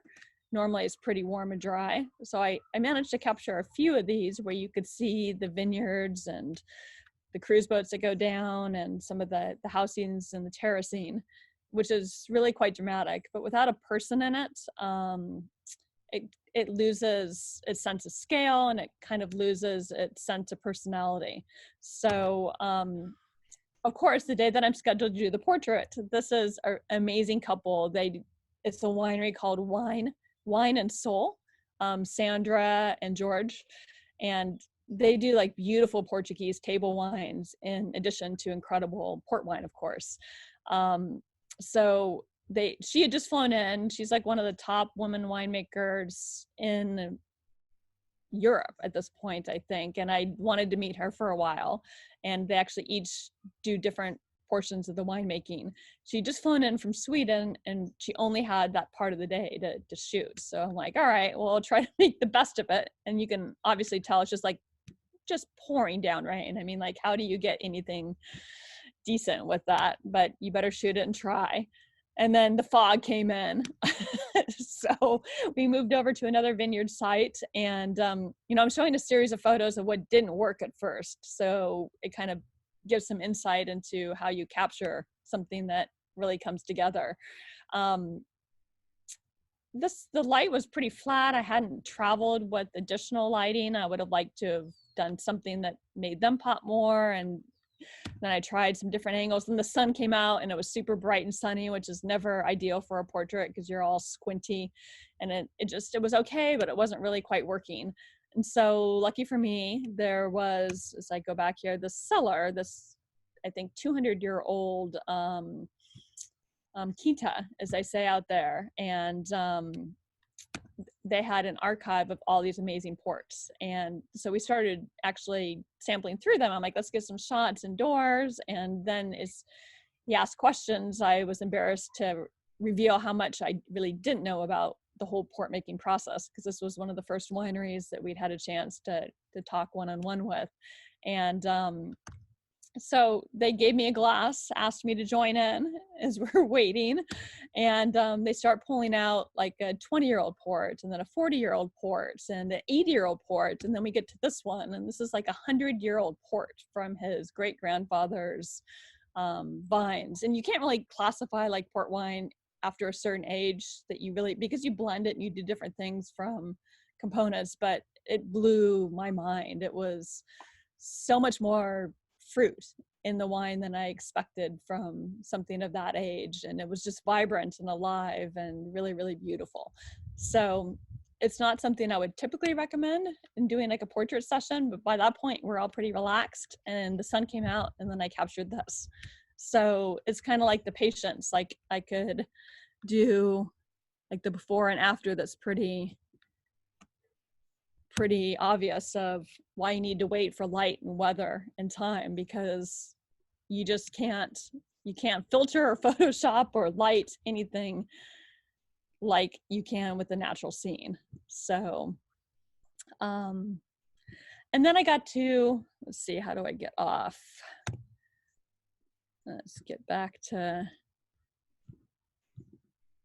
Normally it's pretty warm and dry. So I managed to capture a few of these where you could see the vineyards and the cruise boats that go down and some of the housings and the terracing, which is really quite dramatic. But without a person in it, it loses its sense of scale, and it kind of loses its sense of personality. So of course, the day that I'm scheduled to do the portrait, this is an amazing couple. It's a winery called Wine and Soul, Sandra and George, and they do like beautiful Portuguese table wines in addition to incredible port wine, of course. So she had just flown in. She's like one of the top women winemakers in Europe at this point, I think. And I wanted to meet her for a while. And they actually each do different portions of the winemaking. She just flown in from Sweden, and she only had that part of the day to shoot. So I'm like, all right, well, I'll try to make the best of it. And you can obviously tell it's just pouring down rain. I mean, like, how do you get anything decent with that? But you better shoot it and try. And then the fog came in. So we moved over to another vineyard site, and you know, I'm showing a series of photos of what didn't work at first. So it kind of gives some insight into how you capture something that really comes together. The light was pretty flat. I hadn't traveled with additional lighting. I would have liked to have done something that made them pop more. And then I tried some different angles, and the sun came out and it was super bright and sunny, which is never ideal for a portrait because you're all squinty, and it was okay, but it wasn't really quite working. And so lucky for me, there was, as I go back here, this cellar, this, I think 200-year-old quinta, as they say out there. And they had an archive of all these amazing ports. And so we started actually sampling through them. I'm like, let's get some shots indoors. And then as he asked questions, I was embarrassed to reveal how much I really didn't know about the whole port making process, because this was one of the first wineries that we'd had a chance to talk one-on-one with. And so they gave me a glass, asked me to join in as we're waiting. And they start pulling out like a 20-year-old port, and then a 40-year-old port, and an 80-year-old port. And then we get to this one, and this is like a 100-year-old port from his great-grandfather's vines. And you can't really classify like port wine after a certain age, that you really, because you blend it and you do different things from components, but it blew my mind. It was so much more fruit in the wine than I expected from something of that age. And it was just vibrant and alive and really, really beautiful. So it's not something I would typically recommend in doing like a portrait session, but by that point we're all pretty relaxed and the sun came out and then I captured this. So it's kind of like the patience, like I could do like the before and after that's pretty obvious of why you need to wait for light and weather and time, because you just can't filter or Photoshop or light anything like you can with the natural scene. So and then I got to, let's see, how do I get off? Let's get back to,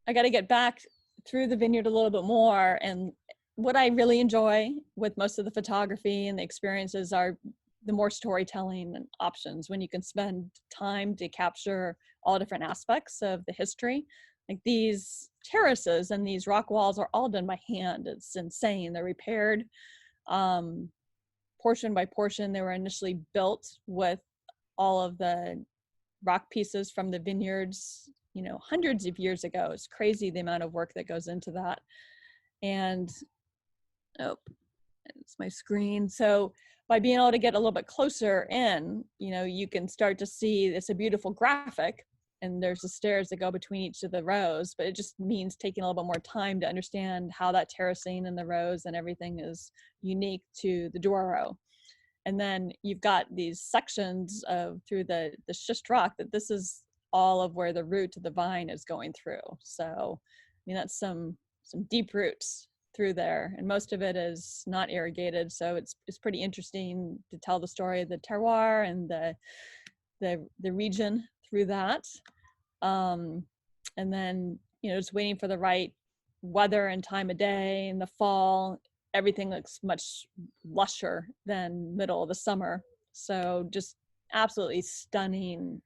I got to get back through the vineyard a little bit more. And what I really enjoy with most of the photography and the experiences are the more storytelling and options, when you can spend time to capture all different aspects of the history. Like these terraces and these rock walls are all done by hand. It's insane. They're repaired portion by portion. They were initially built with all of the rock pieces from the vineyards, you know, hundreds of years ago. It's crazy the amount of work that goes into that. And oh, it's my screen. So by being able to get a little bit closer in, you know, you can start to see it's a beautiful graphic, and there's the stairs that go between each of the rows, but it just means taking a little bit more time to understand how that terracing and the rows and everything is unique to the Douro. And then you've got these sections of through the schist rock that this is all of where the root of the vine is going through. So, I mean, that's some deep roots through there, and most of it is not irrigated. So it's pretty interesting to tell the story of the terroir and the region through that. And then, you know, just waiting for the right weather and time of day. In the fall, everything looks much lusher than middle of the summer. So just absolutely stunning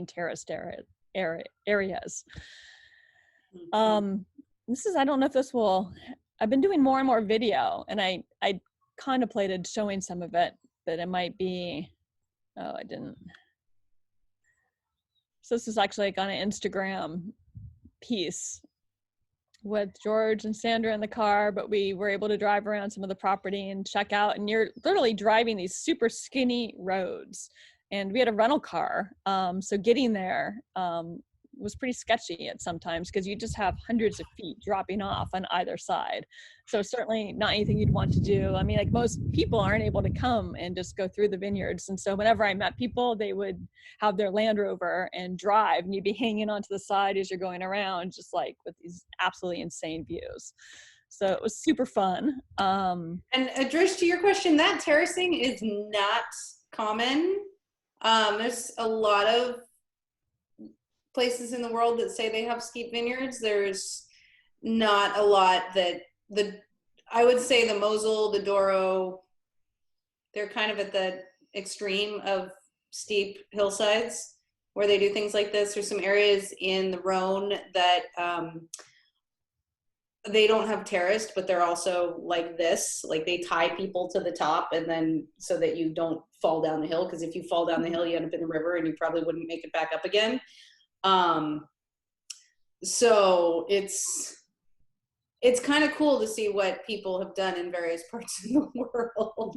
terraced areas. This is, I don't know if this will, I've been doing more and more video, and I contemplated showing some of it, but it might be, oh, I didn't. So this is actually like on an Instagram piece with George and Sandra in the car, but we were able to drive around some of the property and check out, and you're literally driving these super skinny roads. And we had a rental car, so getting there was pretty sketchy at sometimes, because you just have hundreds of feet dropping off on either side. So certainly not anything you'd want to do. I mean, like most people aren't able to come and just go through the vineyards. And so whenever I met people, they would have their Land Rover and drive, and you'd be hanging onto the side as you're going around, just like with these absolutely insane views. So it was super fun. And Drish, to your question, that terracing is not common. There's a lot of places in the world that say they have steep vineyards. There's not a lot that I would say the Mosel, the Douro, they're kind of at the extreme of steep hillsides where they do things like this. There's some areas in the Rhone that they don't have terraced, but they're also like this, like they tie people to the top, and then so that you don't fall down the hill, because if you fall down the hill, you end up in the river and you probably wouldn't make it back up again. So it's kind of cool to see what people have done in various parts of the world.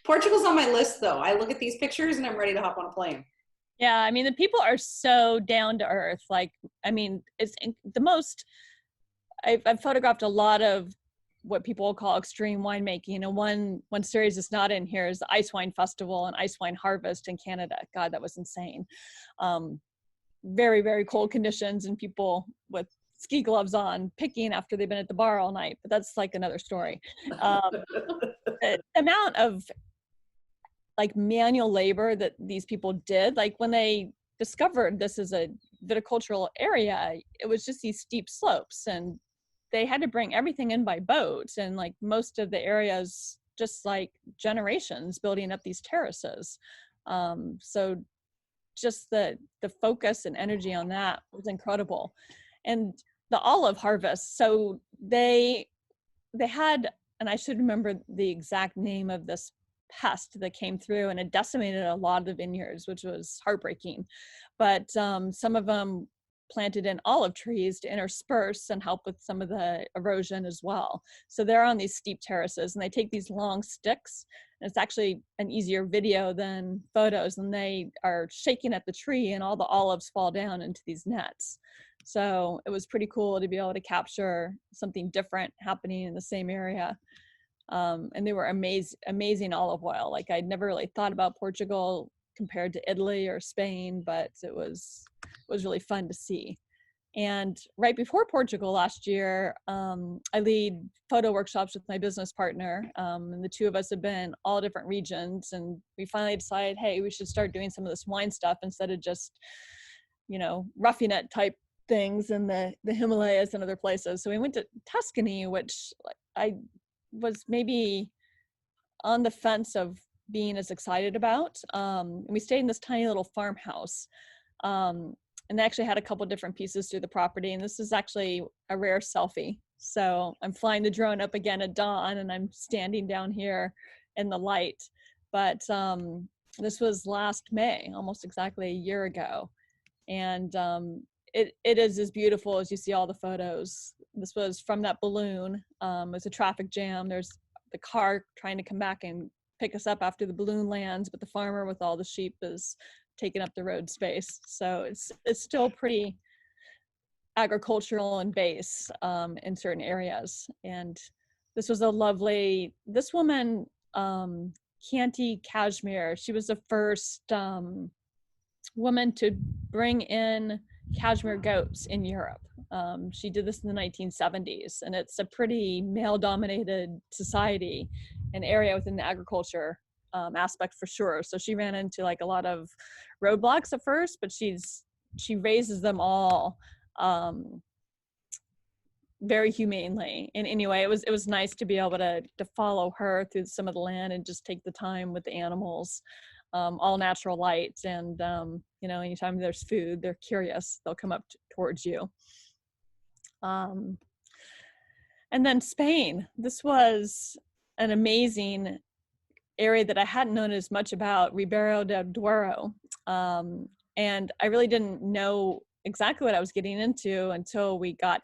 Portugal's on my list though. I look at these pictures and I'm ready to hop on a plane. Yeah, I mean, the people are so down to earth. Like, I mean, it's the most, I've photographed a lot of what people call extreme winemaking. And one series that's not in here is the Ice Wine Festival and Ice Wine Harvest in Canada. God, that was insane. Very, very cold conditions and people with ski gloves on picking after they've been at the bar all night, but that's like another story. The amount of like manual labor that these people did. Like when they discovered this is a viticultural area, it was just these steep slopes, and they had to bring everything in by boat, and like most of the areas, just like generations building up these terraces. So just the focus and energy on that was incredible. And the olive harvest, so they had, and I should remember the exact name of this pest that came through, and it decimated a lot of the vineyards, which was heartbreaking. But some of them planted in olive trees to intersperse and help with some of the erosion as well. So they're on these steep terraces, and they take these long sticks, and it's actually an easier video than photos, and they are shaking at the tree, and all the olives fall down into these nets. So it was pretty cool to be able to capture something different happening in the same area. And they were amazing olive oil. Like I'd never really thought about Portugal compared to Italy or Spain, but it was really fun to see. And right before Portugal last year, I lead photo workshops with my business partner, and the two of us have been all different regions, and we finally decided, hey, we should start doing some of this wine stuff instead of just, roughing it type things in the Himalayas and other places. So we went to Tuscany, which I was maybe on the fence of being as excited about. We stayed in this tiny little farmhouse, and they actually had a couple different pieces through the property. And this is actually a rare selfie. So I'm flying the drone up again at dawn, and I'm standing down here in the light. But this was last May, almost exactly a year ago. And it is as beautiful as you see all the photos. This was from that balloon. It was a traffic jam. There's the car trying to come back and pick us up after the balloon lands, but the farmer with all the sheep is taking up the road space. So it's still pretty agricultural and base in certain areas. And this was this woman, Canty Kashmir, she was the first woman to bring in cashmere goats in Europe. She did this in the 1970s, and it's a pretty male-dominated society, an area within the agriculture aspect for sure. So she ran into like a lot of roadblocks at first, but she raises them all very humanely. And anyway, it was nice to be able to follow her through some of the land and just take the time with the animals. All natural light, and anytime there's food, they're curious, they'll come up towards you. And then Spain, this was an amazing area that I hadn't known as much about, Ribera del Duero, and I really didn't know exactly what I was getting into until we got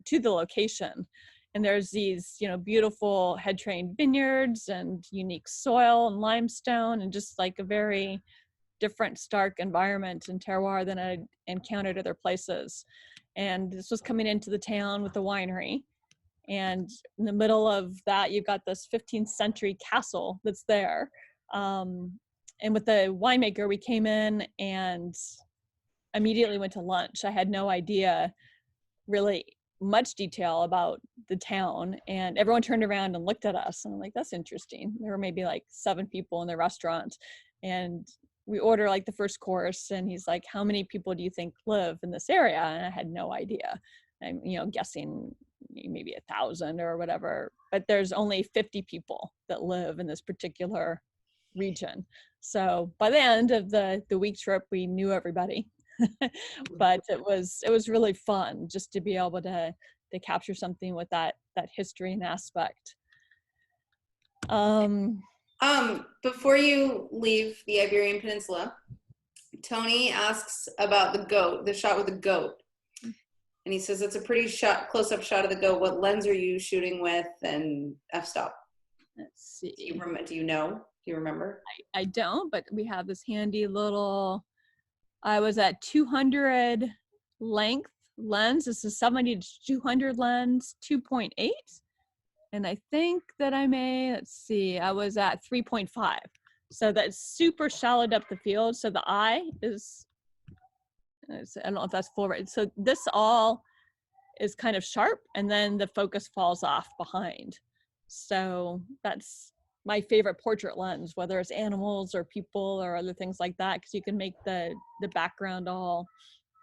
to the location. And there's these, beautiful head-trained vineyards and unique soil and limestone, and just like a very different, stark environment and terroir than I encountered other places. And this was coming into the town with the winery. And in the middle of that, you've got this 15th century castle that's there. And with the winemaker, we came in and immediately went to lunch. I had no idea really much detail about the town, and everyone turned around and looked at us, and I'm like, that's interesting. There were maybe like 7 people in the restaurant, and we order like the first course, and he's like, how many people do you think live in this area? And I had no idea. I'm guessing maybe 1,000 or whatever, but there's only 50 people that live in this particular region. So by the end of the week trip, we knew everybody. But it was really fun just to be able to capture something with that history and aspect. Before you leave the Iberian Peninsula, Tony asks about the shot with the goat. And he says it's a pretty close-up shot of the goat. What lens are you shooting with, and f-stop? Let's see. Do you know? Do you remember? I don't, but we have this handy little, I was at 200 length lens. This is 70 to 200 lens, 2.8. And I think that I was at 3.5. So that's super shallowed up the field. So the eye is, I don't know if that's full right. So this all is kind of sharp, and then the focus falls off behind. So that's my favorite portrait lens, whether it's animals or people or other things like that, because you can make the background all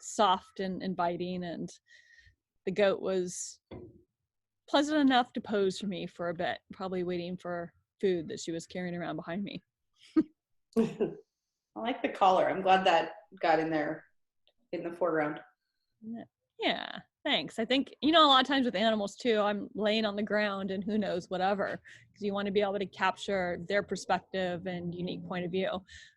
soft and inviting. And the goat was pleasant enough to pose for me for a bit, probably waiting for food that she was carrying around behind me. I like the collar. I'm glad that got in there in the foreground. Yeah, thanks. I think, a lot of times with animals too, I'm laying on the ground and who knows, whatever, because you want to be able to capture their perspective and unique point of view.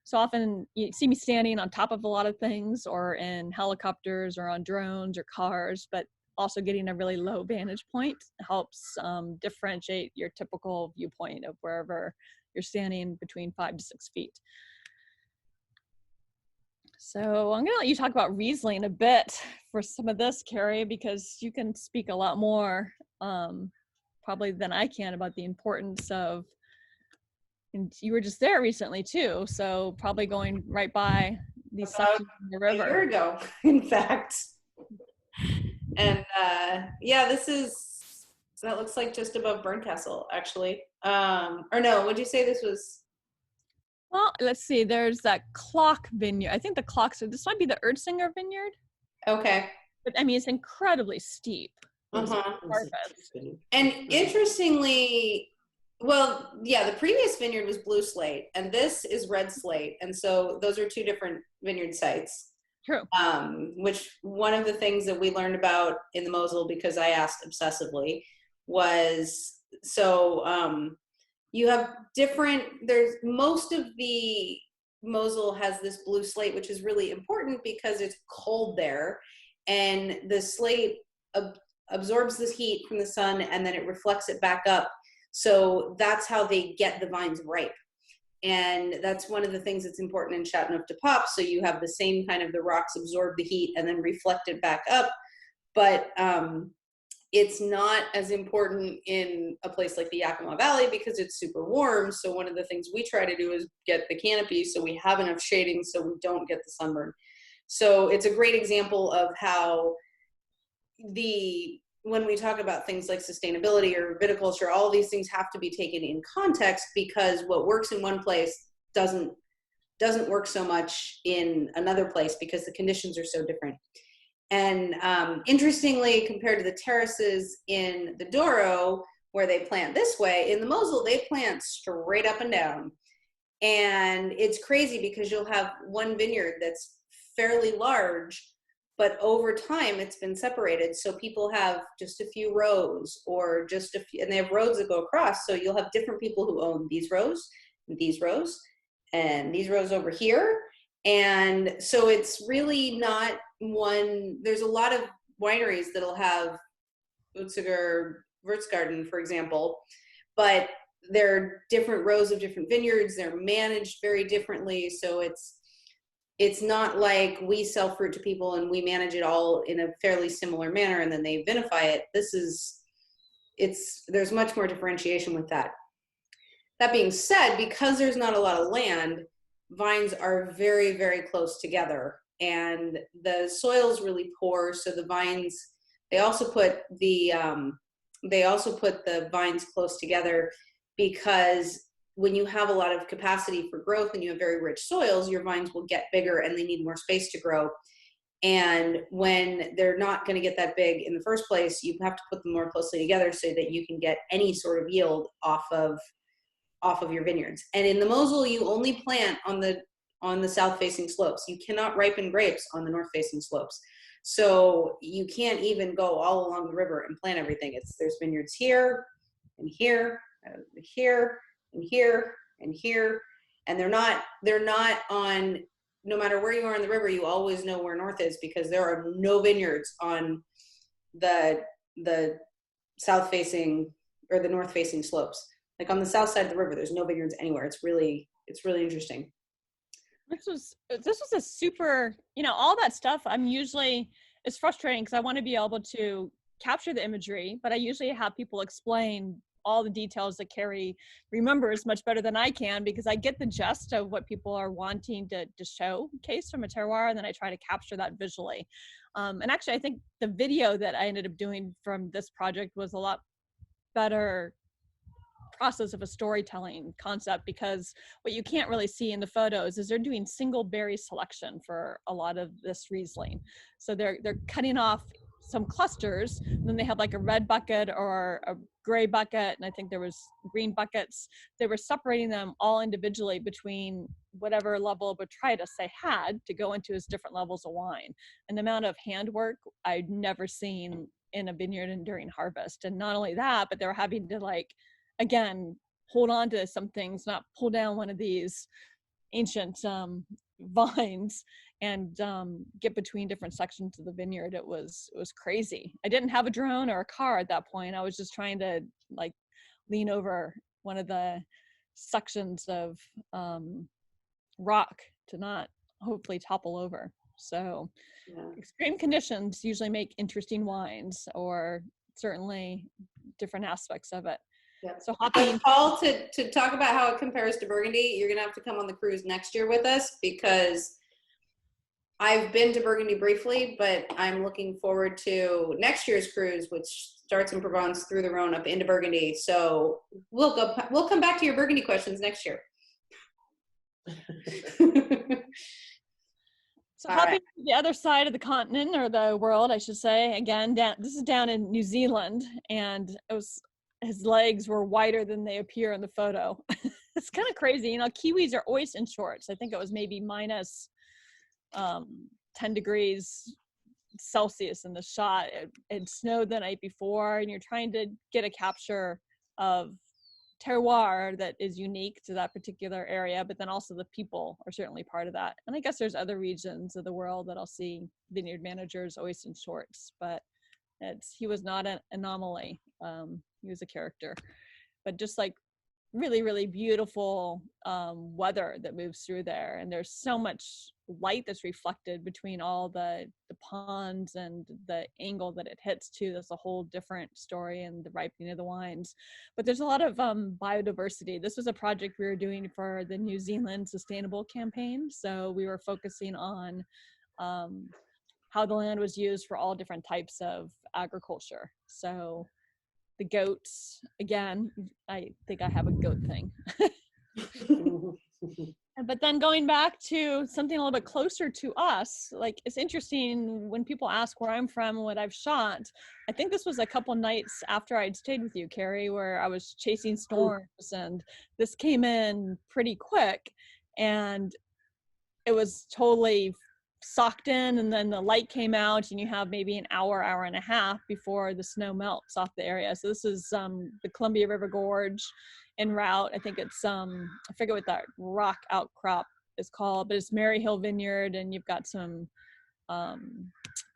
So often you see me standing on top of a lot of things, or in helicopters or on drones or cars, but also getting a really low vantage point helps differentiate your typical viewpoint of wherever you're standing between 5 to 6 feet. So I'm going to let you talk about Riesling a bit for some of this, Carrie, because you can speak a lot more probably than I can about the importance of, and you were just there recently too, so probably going right by these sections of the river. A year ago, in fact. And that looks like just above Burncastle, actually. Or no, would you say this was? Well, let's see, there's that Clock Vineyard. I think the Clocks, this might be the Erdsinger Vineyard. Okay. But I mean, it's incredibly steep. Uh-huh. Mm-hmm. And interestingly, well, yeah, the previous vineyard was blue slate, and this is red slate. And so those are two different vineyard sites. True. Which one of the things that we learned about in the Mosel, because I asked obsessively, was you have there's most of the Mosel has this blue slate, which is really important because it's cold there, and the slate absorbs this heat from the sun and then it reflects it back up. So that's how they get the vines ripe. And that's one of the things that's important in Châteauneuf-du-Pape. So you have the same kind of, the rocks absorb the heat and then reflect it back up. But it's not as important in a place like the Yakima Valley because it's super warm. So one of the things we try to do is get the canopy so we have enough shading so we don't get the sunburn. So it's a great example of how when we talk about things like sustainability or viticulture, all these things have to be taken in context, because what works in one place doesn't work so much in another place because the conditions are so different. And interestingly, compared to the terraces in the Douro, where they plant this way, in the Mosel, they plant straight up and down. And it's crazy because you'll have one vineyard that's fairly large, but over time it's been separated. So people have just a few rows, or just a few, and they have roads that go across. So you'll have different people who own these rows, and these rows, and these rows over here. And so it's really not one, there's a lot of wineries that'll have Utziger Wirtsgarten, for example, but they're different rows of different vineyards. They're managed very differently. So it's not like we sell fruit to people and we manage it all in a fairly similar manner and then they vinify it. There's much more differentiation with that. That being said, because there's not a lot of land, vines are very, very close together, and the soil's really poor. So the vines, they also put the vines close together because when you have a lot of capacity for growth and you have very rich soils, your vines will get bigger and they need more space to grow. And when they're not going to get that big in the first place, you have to put them more closely together so that you can get any sort of yield off of your vineyards. And in the Mosel, you only plant on the south-facing slopes. You cannot ripen grapes on the north-facing slopes. So you can't even go all along the river and plant everything. There's vineyards here and here, here and here and here, and they're not on, no matter where you are in the river, you always know where north is, because there are no vineyards on the south-facing or the north-facing slopes. Like on the south side of the river, there's no vineyards anywhere. It's really interesting. This was a super, all that stuff. It's frustrating because I want to be able to capture the imagery, but I usually have people explain all the details that Carrie remembers much better than I can, because I get the gist of what people are wanting to showcase from a terroir, and then I try to capture that visually. And actually, I think the video that I ended up doing from this project was a lot better process of a storytelling concept, because what you can't really see in the photos is they're doing single berry selection for a lot of this Riesling. So they're cutting off some clusters, and then they have like a red bucket or a gray bucket, and I think there was green buckets. They were separating them all individually between whatever level of botrytis they had to go into as different levels of wine. And the amount of handwork I'd never seen in a vineyard and during harvest. And not only that, but they were having to, like, again, hold on to some things, not pull down one of these ancient vines and get between different sections of the vineyard. It was crazy. I didn't have a drone or a car at that point. I was just trying to like lean over one of the sections of rock to not hopefully topple over. So extreme conditions usually make interesting wines, or certainly different aspects of it. Yep. So hopping. Paul, to talk about how it compares to Burgundy, you're gonna have to come on the cruise next year with us, because I've been to Burgundy briefly, but I'm looking forward to next year's cruise, which starts in Provence through the Rhone up into Burgundy. So we'll come back to your Burgundy questions next year. So hopping to the other side of the continent, or the world, I should say, again, this is down in New Zealand, and his legs were wider than they appear in the photo. It's kind of crazy. You know, Kiwis are always in shorts. I think it was maybe minus 10 degrees Celsius in the shot. It snowed the night before, and you're trying to get a capture of terroir that is unique to that particular area, but then also the people are certainly part of that. And I guess there's other regions of the world that I'll see vineyard managers always in shorts, but he was not an anomaly. He was a character. But just like really, really beautiful weather that moves through there, and there's so much light that's reflected between all the ponds and the angle that it hits to. That's a whole different story in the ripening of the wines. But there's a lot of biodiversity. This was a project we were doing for the New Zealand Sustainable Campaign, so we were focusing on how the land was used for all different types of agriculture. So the goats, again, I think I have a goat thing. But then going back to something a little bit closer to us, like, it's interesting when people ask where I'm from and what I've shot. I think this was a couple nights after I'd stayed with you, Carrie, where I was chasing storms, and this came in pretty quick, and it was totally socked in, and then the light came out, and you have maybe an hour and a half before the snow melts off the area. So this is the Columbia River Gorge en route. I think it's I forget what that rock outcrop is called, but it's Mary Hill Vineyard, and you've got some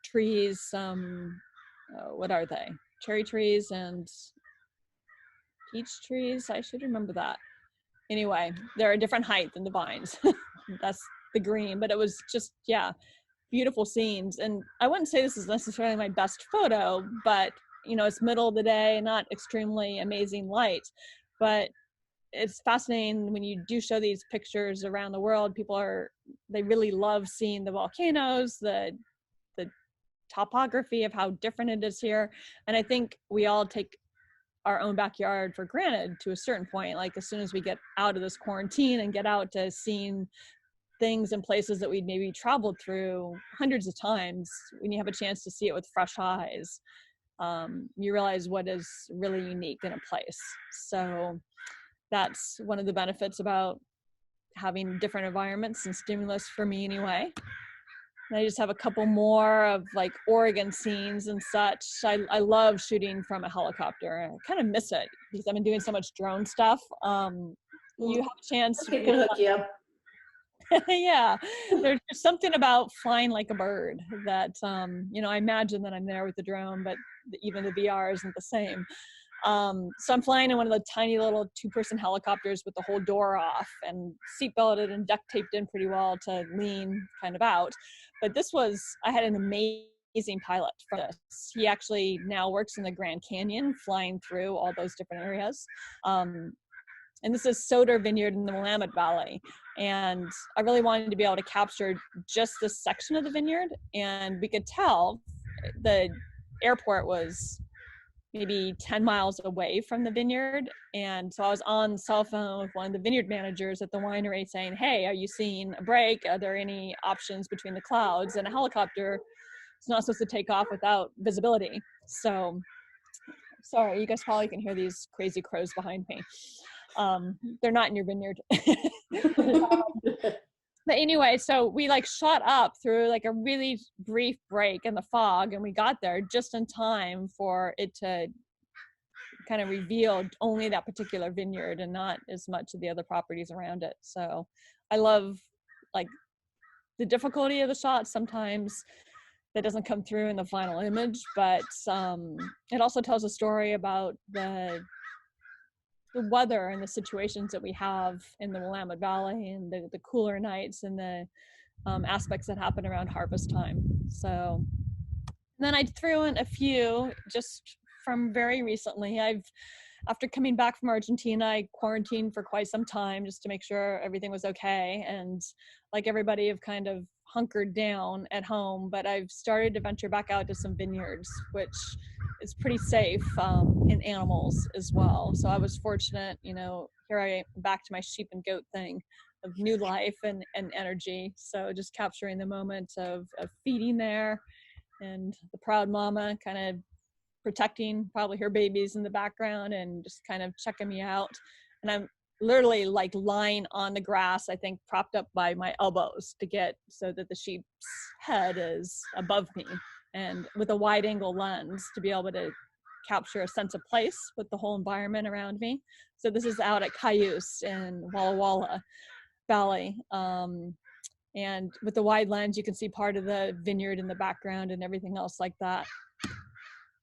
trees, what are they? Cherry trees and peach trees. I should remember that. Anyway, they're a different height than the vines. That's the green, but it was just, yeah, beautiful scenes. And I wouldn't say this is necessarily my best photo, but you know, it's middle of the day, not extremely amazing light, but it's fascinating when you do show these pictures around the world. They really love seeing the volcanoes, the topography of how different it is here. And I think we all take our own backyard for granted to a certain point. Like, as soon as we get out of this quarantine and get out to seeing things and places that we'd maybe traveled through hundreds of times, when you have a chance to see it with fresh eyes, you realize what is really unique in a place. So that's one of the benefits about having different environments and stimulus for me anyway. And I just have a couple more of like Oregon scenes and such. I love shooting from a helicopter. I kind of miss it because I've been doing so much drone stuff. You have a chance Okay, can hook you up. Yeah, there's something about flying like a bird that, you know, I imagine that I'm there with the drone, but even the VR isn't the same. So I'm flying in one of the tiny little 2-person helicopters with the whole door off and seat belted and duct taped in pretty well to lean kind of out. But I had an amazing pilot for this. He actually now works in the Grand Canyon, flying through all those different areas. And this is Soder Vineyard in the Willamette Valley. And I really wanted to be able to capture just this section of the vineyard. And we could tell the airport was maybe 10 miles away from the vineyard. And so I was on cell phone with one of the vineyard managers at the winery saying, hey, are you seeing a break? Are there any options between the clouds? And a helicopter is not supposed to take off without visibility. So sorry, you guys probably can hear these crazy crows behind me. They're not in your vineyard. But anyway, so we like shot up through like a really brief break in the fog, and we got there just in time for it to kind of reveal only that particular vineyard and not as much of the other properties around it. So I love like the difficulty of the shot. Sometimes that doesn't come through in the final image, but it also tells a story about the weather and the situations that we have in the Willamette Valley and the cooler nights and the aspects that happen around harvest time. So then I threw in a few just from very recently. After coming back from Argentina, I quarantined for quite some time just to make sure everything was okay. And like everybody, I've kind of hunkered down at home, but I've started to venture back out to some vineyards, which is pretty safe in animals as well. So I was fortunate, here I am back to my sheep and goat thing of new life and energy. So just capturing the moment of feeding there and the proud mama kind of protecting probably her babies in the background and just kind of checking me out. And I'm literally like lying on the grass, I think propped up by my elbows to get so that the sheep's head is above me, and with a wide angle lens to be able to capture a sense of place with the whole environment around me. So this is out at Cayuse in Walla Walla Valley. And with the wide lens, you can see part of the vineyard in the background and everything else like that.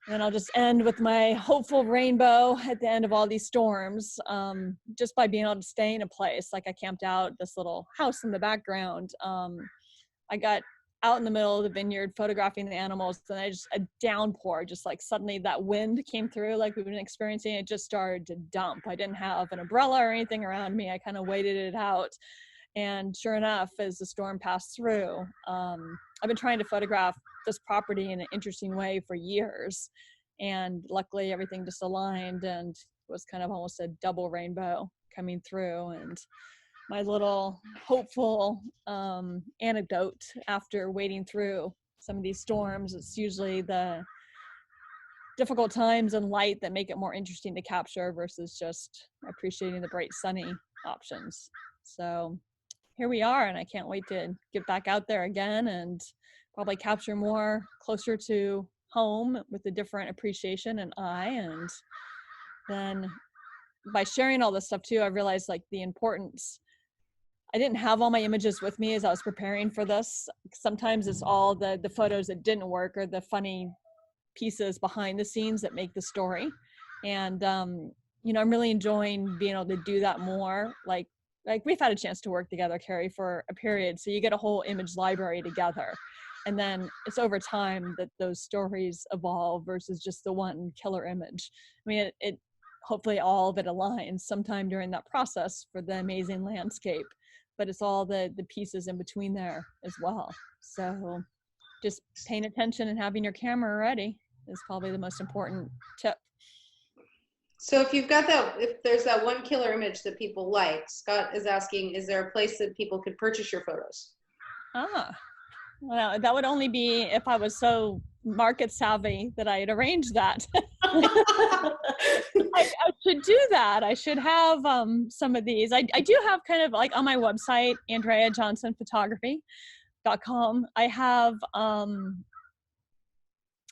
And I'll just end with my hopeful rainbow at the end of all these storms, just by being able to stay in a place. Like I camped out this little house in the background. I got out in the middle of the vineyard photographing the animals, and a downpour, just like suddenly that wind came through like we've been experiencing. It just started to dump. I didn't have an umbrella or anything around me. I kind of waited it out. And sure enough, as the storm passed through, I've been trying to photograph this property in an interesting way for years. And luckily everything just aligned and it was kind of almost a double rainbow coming through. And my little hopeful anecdote after wading through some of these storms, it's usually the difficult times and light that make it more interesting to capture versus just appreciating the bright sunny options. So here we are, and I can't wait to get back out there again and probably capture more closer to home with a different appreciation and eye. And then by sharing all this stuff too, I realized like the importance. I didn't have all my images with me as I was preparing for this. Sometimes it's all the photos that didn't work or the funny pieces behind the scenes that make the story. And I'm really enjoying being able to do that more. Like we've had a chance to work together, Carrie, for a period. So you get a whole image library together. And then it's over time that those stories evolve versus just the one killer image. I mean, it hopefully all of it aligns sometime during that process for the amazing landscape, but it's all the pieces in between there as well. So just paying attention and having your camera ready is probably the most important tip. So if there's that one killer image that people like, Scott is asking, is there a place that people could purchase your photos? Well, that would only be if I was so market savvy that I had arranged that. I should do that. I should have some of these. I do have kind of like on my website, Andrea Johnson Photography.com. I have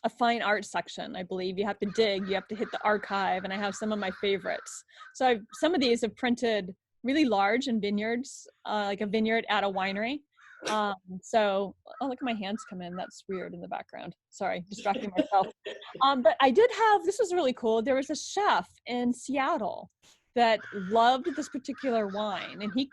a fine art section. I believe you have to dig, you have to hit the archive, and I have some of my favorites. So some of these have printed really large in vineyards, like a vineyard at a winery. So, look at my hands come in. That's weird in the background. Sorry, distracting myself. But I did have, this was really cool. There was a chef in Seattle that loved this particular wine, and he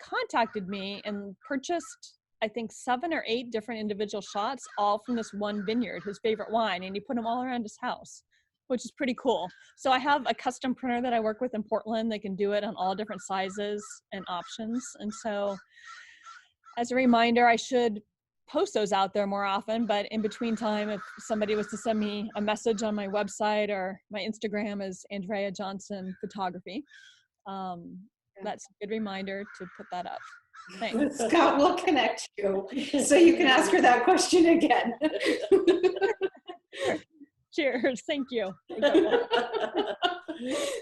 contacted me and purchased, I think, 7 or 8 different individual shots, all from this one vineyard, his favorite wine, and he put them all around his house, which is pretty cool. So I have a custom printer that I work with in Portland that can do it on all different sizes and options. And so as a reminder, I should post those out there more often, but in between time, if somebody was to send me a message on my website, or my Instagram is Andrea Johnson Photography. That's a good reminder to put that up. Thanks. Scott will connect you so you can ask her that question again. Cheers. Thank you.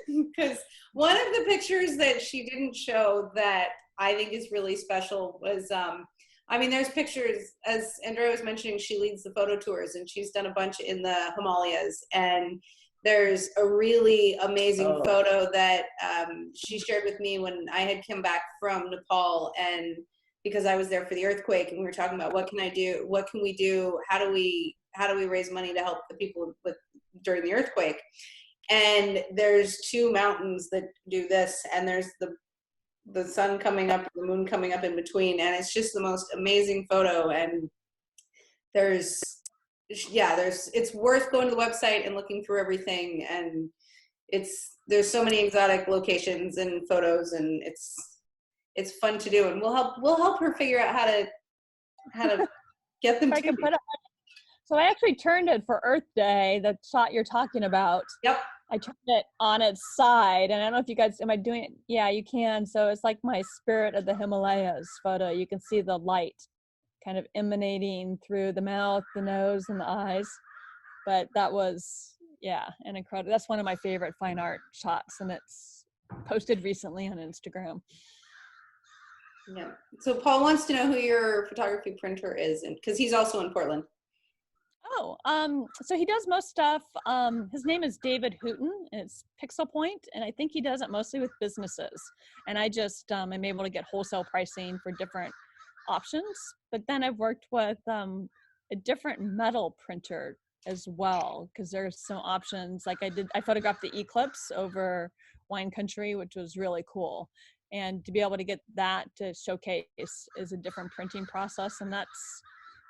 Because one of the pictures that she didn't show that I think is really special was, I mean, there's pictures, as Andrea was mentioning, she leads the photo tours and she's done a bunch in the Himalayas. And there's a really amazing photo that she shared with me when I had come back from Nepal, and because I was there for the earthquake, and we were talking about what can I do, what can we do, how do we raise money to help the people during the earthquake. And there's two mountains that do this, and there's the sun coming up, the moon coming up in between, and it's just the most amazing photo. And it's worth going to the website and looking through everything, and there's so many exotic locations and photos, and it's fun to do, and we'll help her figure out how to get them. So I actually turned it for Earth Day, the shot you're talking about. Yep. I turned it on its side, and I don't know if you guys, am I doing it? Yeah, you can. So it's like my Spirit of the Himalayas photo. You can see the light kind of emanating through the mouth, the nose, and the eyes. But that was, an incredible, that's one of my favorite fine art shots, and it's posted recently on Instagram. Yeah. So Paul wants to know who your photography printer is, and because he's also in Portland. So he does most stuff. His name is David Hooten, and it's Pixel Point, and I think he does it mostly with businesses. And I just am able to get wholesale pricing for different options. But then I've worked with a different metal printer as well, because there's some options. Like I photographed the eclipse over wine country, which was really cool. And to be able to get that to showcase is a different printing process, and that's,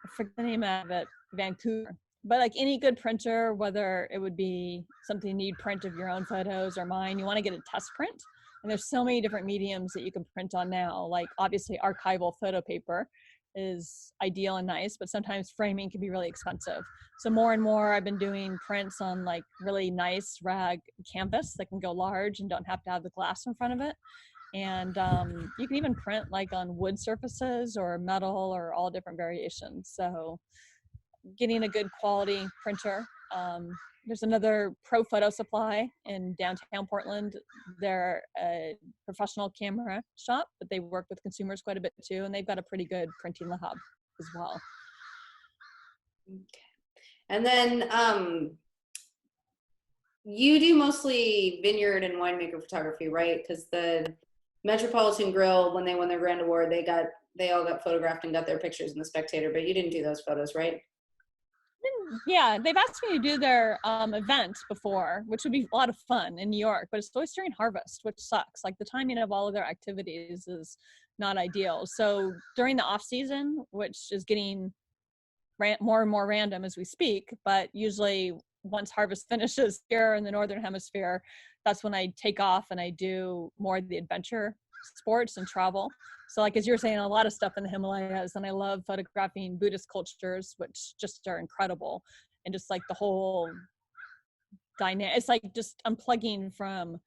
I forget the name of it, Vancouver. But like any good printer, whether it would be something you'd print of your own photos or mine, you want to get a test print. And there's so many different mediums that you can print on now. Like obviously archival photo paper is ideal and nice, but sometimes framing can be really expensive. So more and more I've been doing prints on like really nice rag canvas that can go large and don't have to have the glass in front of it. And you can even print like on wood surfaces or metal or all different variations. So getting a good quality printer. There's another Pro Photo Supply in downtown Portland. They're a professional camera shop, but they work with consumers quite a bit too. And they've got a pretty good printing lab as well. Okay. And then you do mostly vineyard and winemaker photography, right? Because the Metropolitan Grill, when they won their grand award, they all got photographed and got their pictures in the Spectator, but you didn't do those photos, right? Yeah, they've asked me to do their event before, which would be a lot of fun in New York, but it's always during harvest, which sucks. Like the timing of all of their activities is not ideal. So during the off season, which is getting more and more random as we speak, but usually once harvest finishes here in the Northern Hemisphere, that's when I take off and I do more of the adventure sports and travel. So like, as you're saying, a lot of stuff in the Himalayas, and I love photographing Buddhist cultures, which just are incredible. And just like the whole dynamic, it's like just unplugging from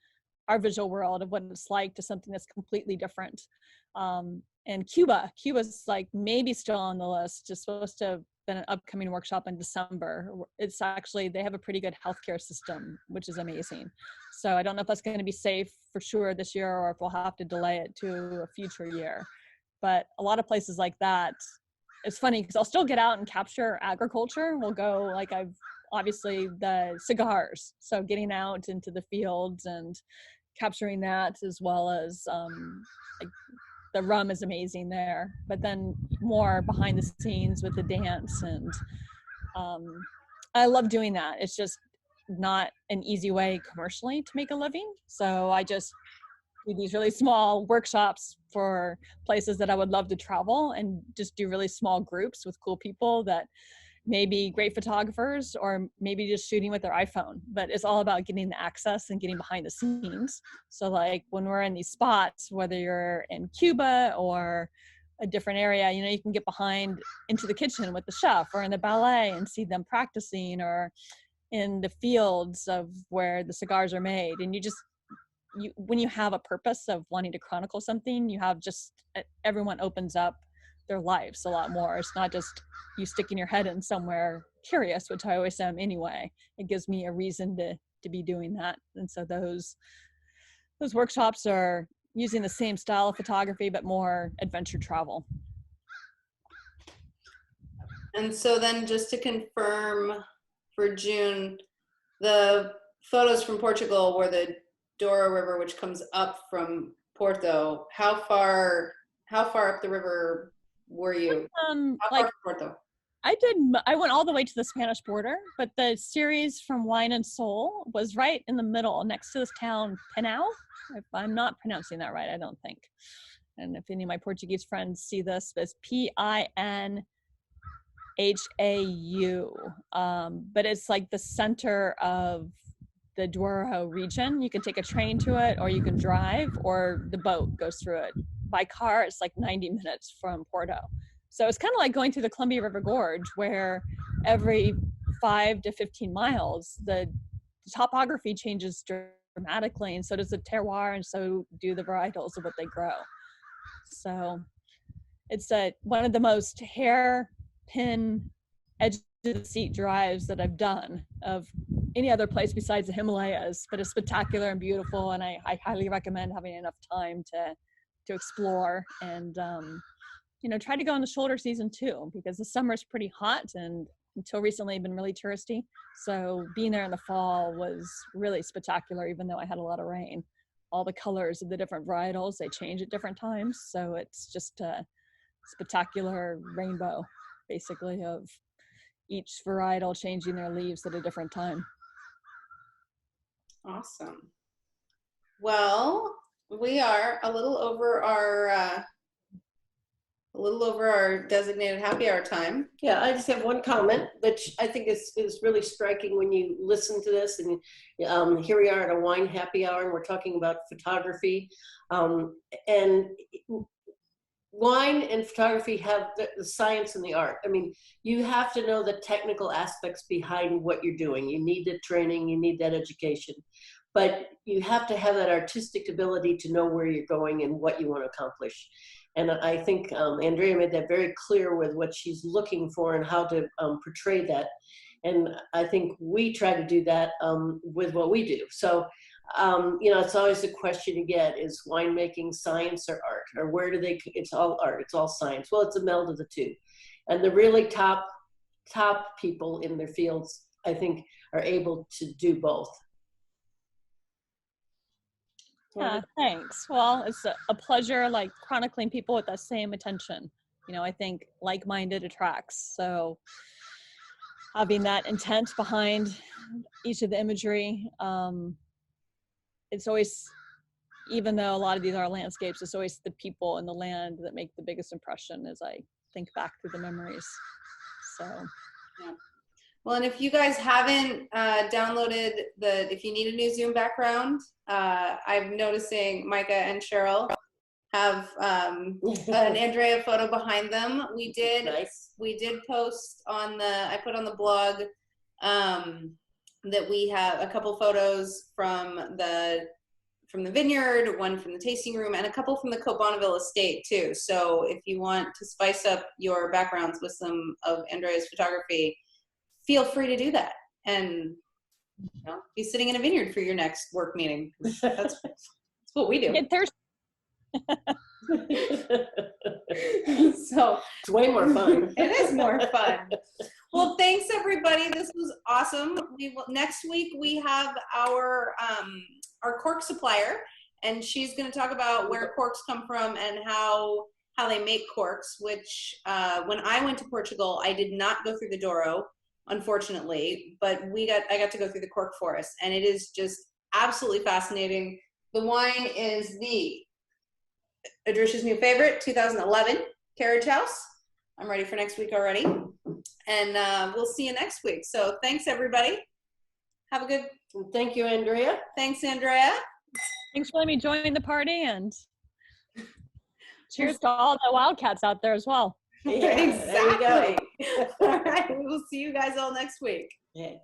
our visual world of what it's like to something that's completely different. And Cuba's like maybe still on the list. It's supposed to have been an upcoming workshop in December. It's actually, they have a pretty good healthcare system, which is amazing. So I don't know if that's going to be safe for sure this year, or if we'll have to delay it to a future year. But a lot of places like that, it's funny because I'll still get out and capture agriculture. We'll go, like obviously the cigars. So getting out into the fields and capturing that, as well as like the rum is amazing there, but then more behind the scenes with the dance. And I love doing that. It's just not an easy way commercially to make a living. So I just do these really small workshops for places that I would love to travel, and just do really small groups with cool people that may be great photographers or maybe just shooting with their iPhone. But it's all about getting the access and getting behind the scenes. So like when we're in these spots, whether you're in Cuba or a different area. You know, you can get behind into the kitchen with the chef or in the ballet and see them practicing, or in the fields of where the cigars are made. And when you have a purpose of wanting to chronicle something, you have just, everyone opens up their lives a lot more. It's not just you sticking your head in somewhere curious, which I always am anyway. It gives me a reason to be doing that. And so those workshops are using the same style of photography, but more adventure travel. And so then just to confirm for June, the photos from Portugal were the Douro River, which comes up from Porto. How far up the river were you? How far from Porto? I went all the way to the Spanish border, but the series from Wine and Soul was right in the middle next to this town, Pinhão. If I'm not pronouncing that right, I don't think. And if any of my Portuguese friends see this, it's Pinhau. But it's like the center of the Douro region. You can take a train to it, or you can drive, or the boat goes through it. By car, it's like 90 minutes from Porto. So it's kind of like going through the Columbia River Gorge, where every 5 to 15 miles, the topography changes dramatically, and so does the terroir, and so do the varietals of what they grow. So it's one of the most hairpin edge of the seat drives that I've done of any other place besides the Himalayas, but it's spectacular and beautiful, and I highly recommend having enough time to explore, and try to go in the shoulder season too, because the summer is pretty hot and until recently been really touristy. So being there in the fall was really spectacular, even though I had a lot of rain. All the colors of the different varietals, they change at different times. So it's just a spectacular rainbow, basically, of each varietal changing their leaves at a different time. Awesome. Well, we are a little over our designated happy hour time. Yeah, I just have one comment, which I think is really striking when you listen to this. And here we are at a wine happy hour, and we're talking about photography. And wine and photography have the science and the art. I mean, you have to know the technical aspects behind what you're doing. You need the training, you need that education, but you have to have that artistic ability to know where you're going and what you want to accomplish. And I think Andrea made that very clear with what she's looking for and how to portray that. And I think we try to do that with what we do. So, it's always the question you get is winemaking science or art? Or where do it's all art, it's all science. Well, it's a meld of the two. And the really top people in their fields, I think, are able to do both. Yeah, thanks. Well, it's a pleasure, like, chronicling people with that same attention. I think like-minded attracts. So having that intent behind each of the imagery, it's always, even though a lot of these are landscapes, it's always the people and the land that make the biggest impression as I think back through the memories. So, yeah. Well, and if you guys haven't downloaded if you need a new Zoom background, I'm noticing Micah and Cheryl have an Andrea photo behind them. We did post I put on the blog that we have a couple photos from the vineyard, one from the tasting room, and a couple from the Côte Bonneville estate too. So if you want to spice up your backgrounds with some of Andrea's photography, feel free to do that, and be sitting in a vineyard for your next work meeting. That's what we do. Get thirsty. So it's way more fun. It is more fun. Well, thanks everybody. This was awesome. Next week we have our cork supplier, and she's going to talk about where corks come from and how they make corks. Which when I went to Portugal, I did not go through the Douro, unfortunately, but I got to go through the cork forest, and it is just absolutely fascinating. The wine is the Adrisha's new favorite, 2011 Carriage House. I'm ready for next week already, and we'll see you next week. So thanks everybody. Have a good. Thank you, Andrea. Thanks, Andrea. Thanks for letting me join the party, and Cheers to all the Wildcats out there as well. Yeah, there you go. Exactly. All right. We will see you guys all next week. Yeah.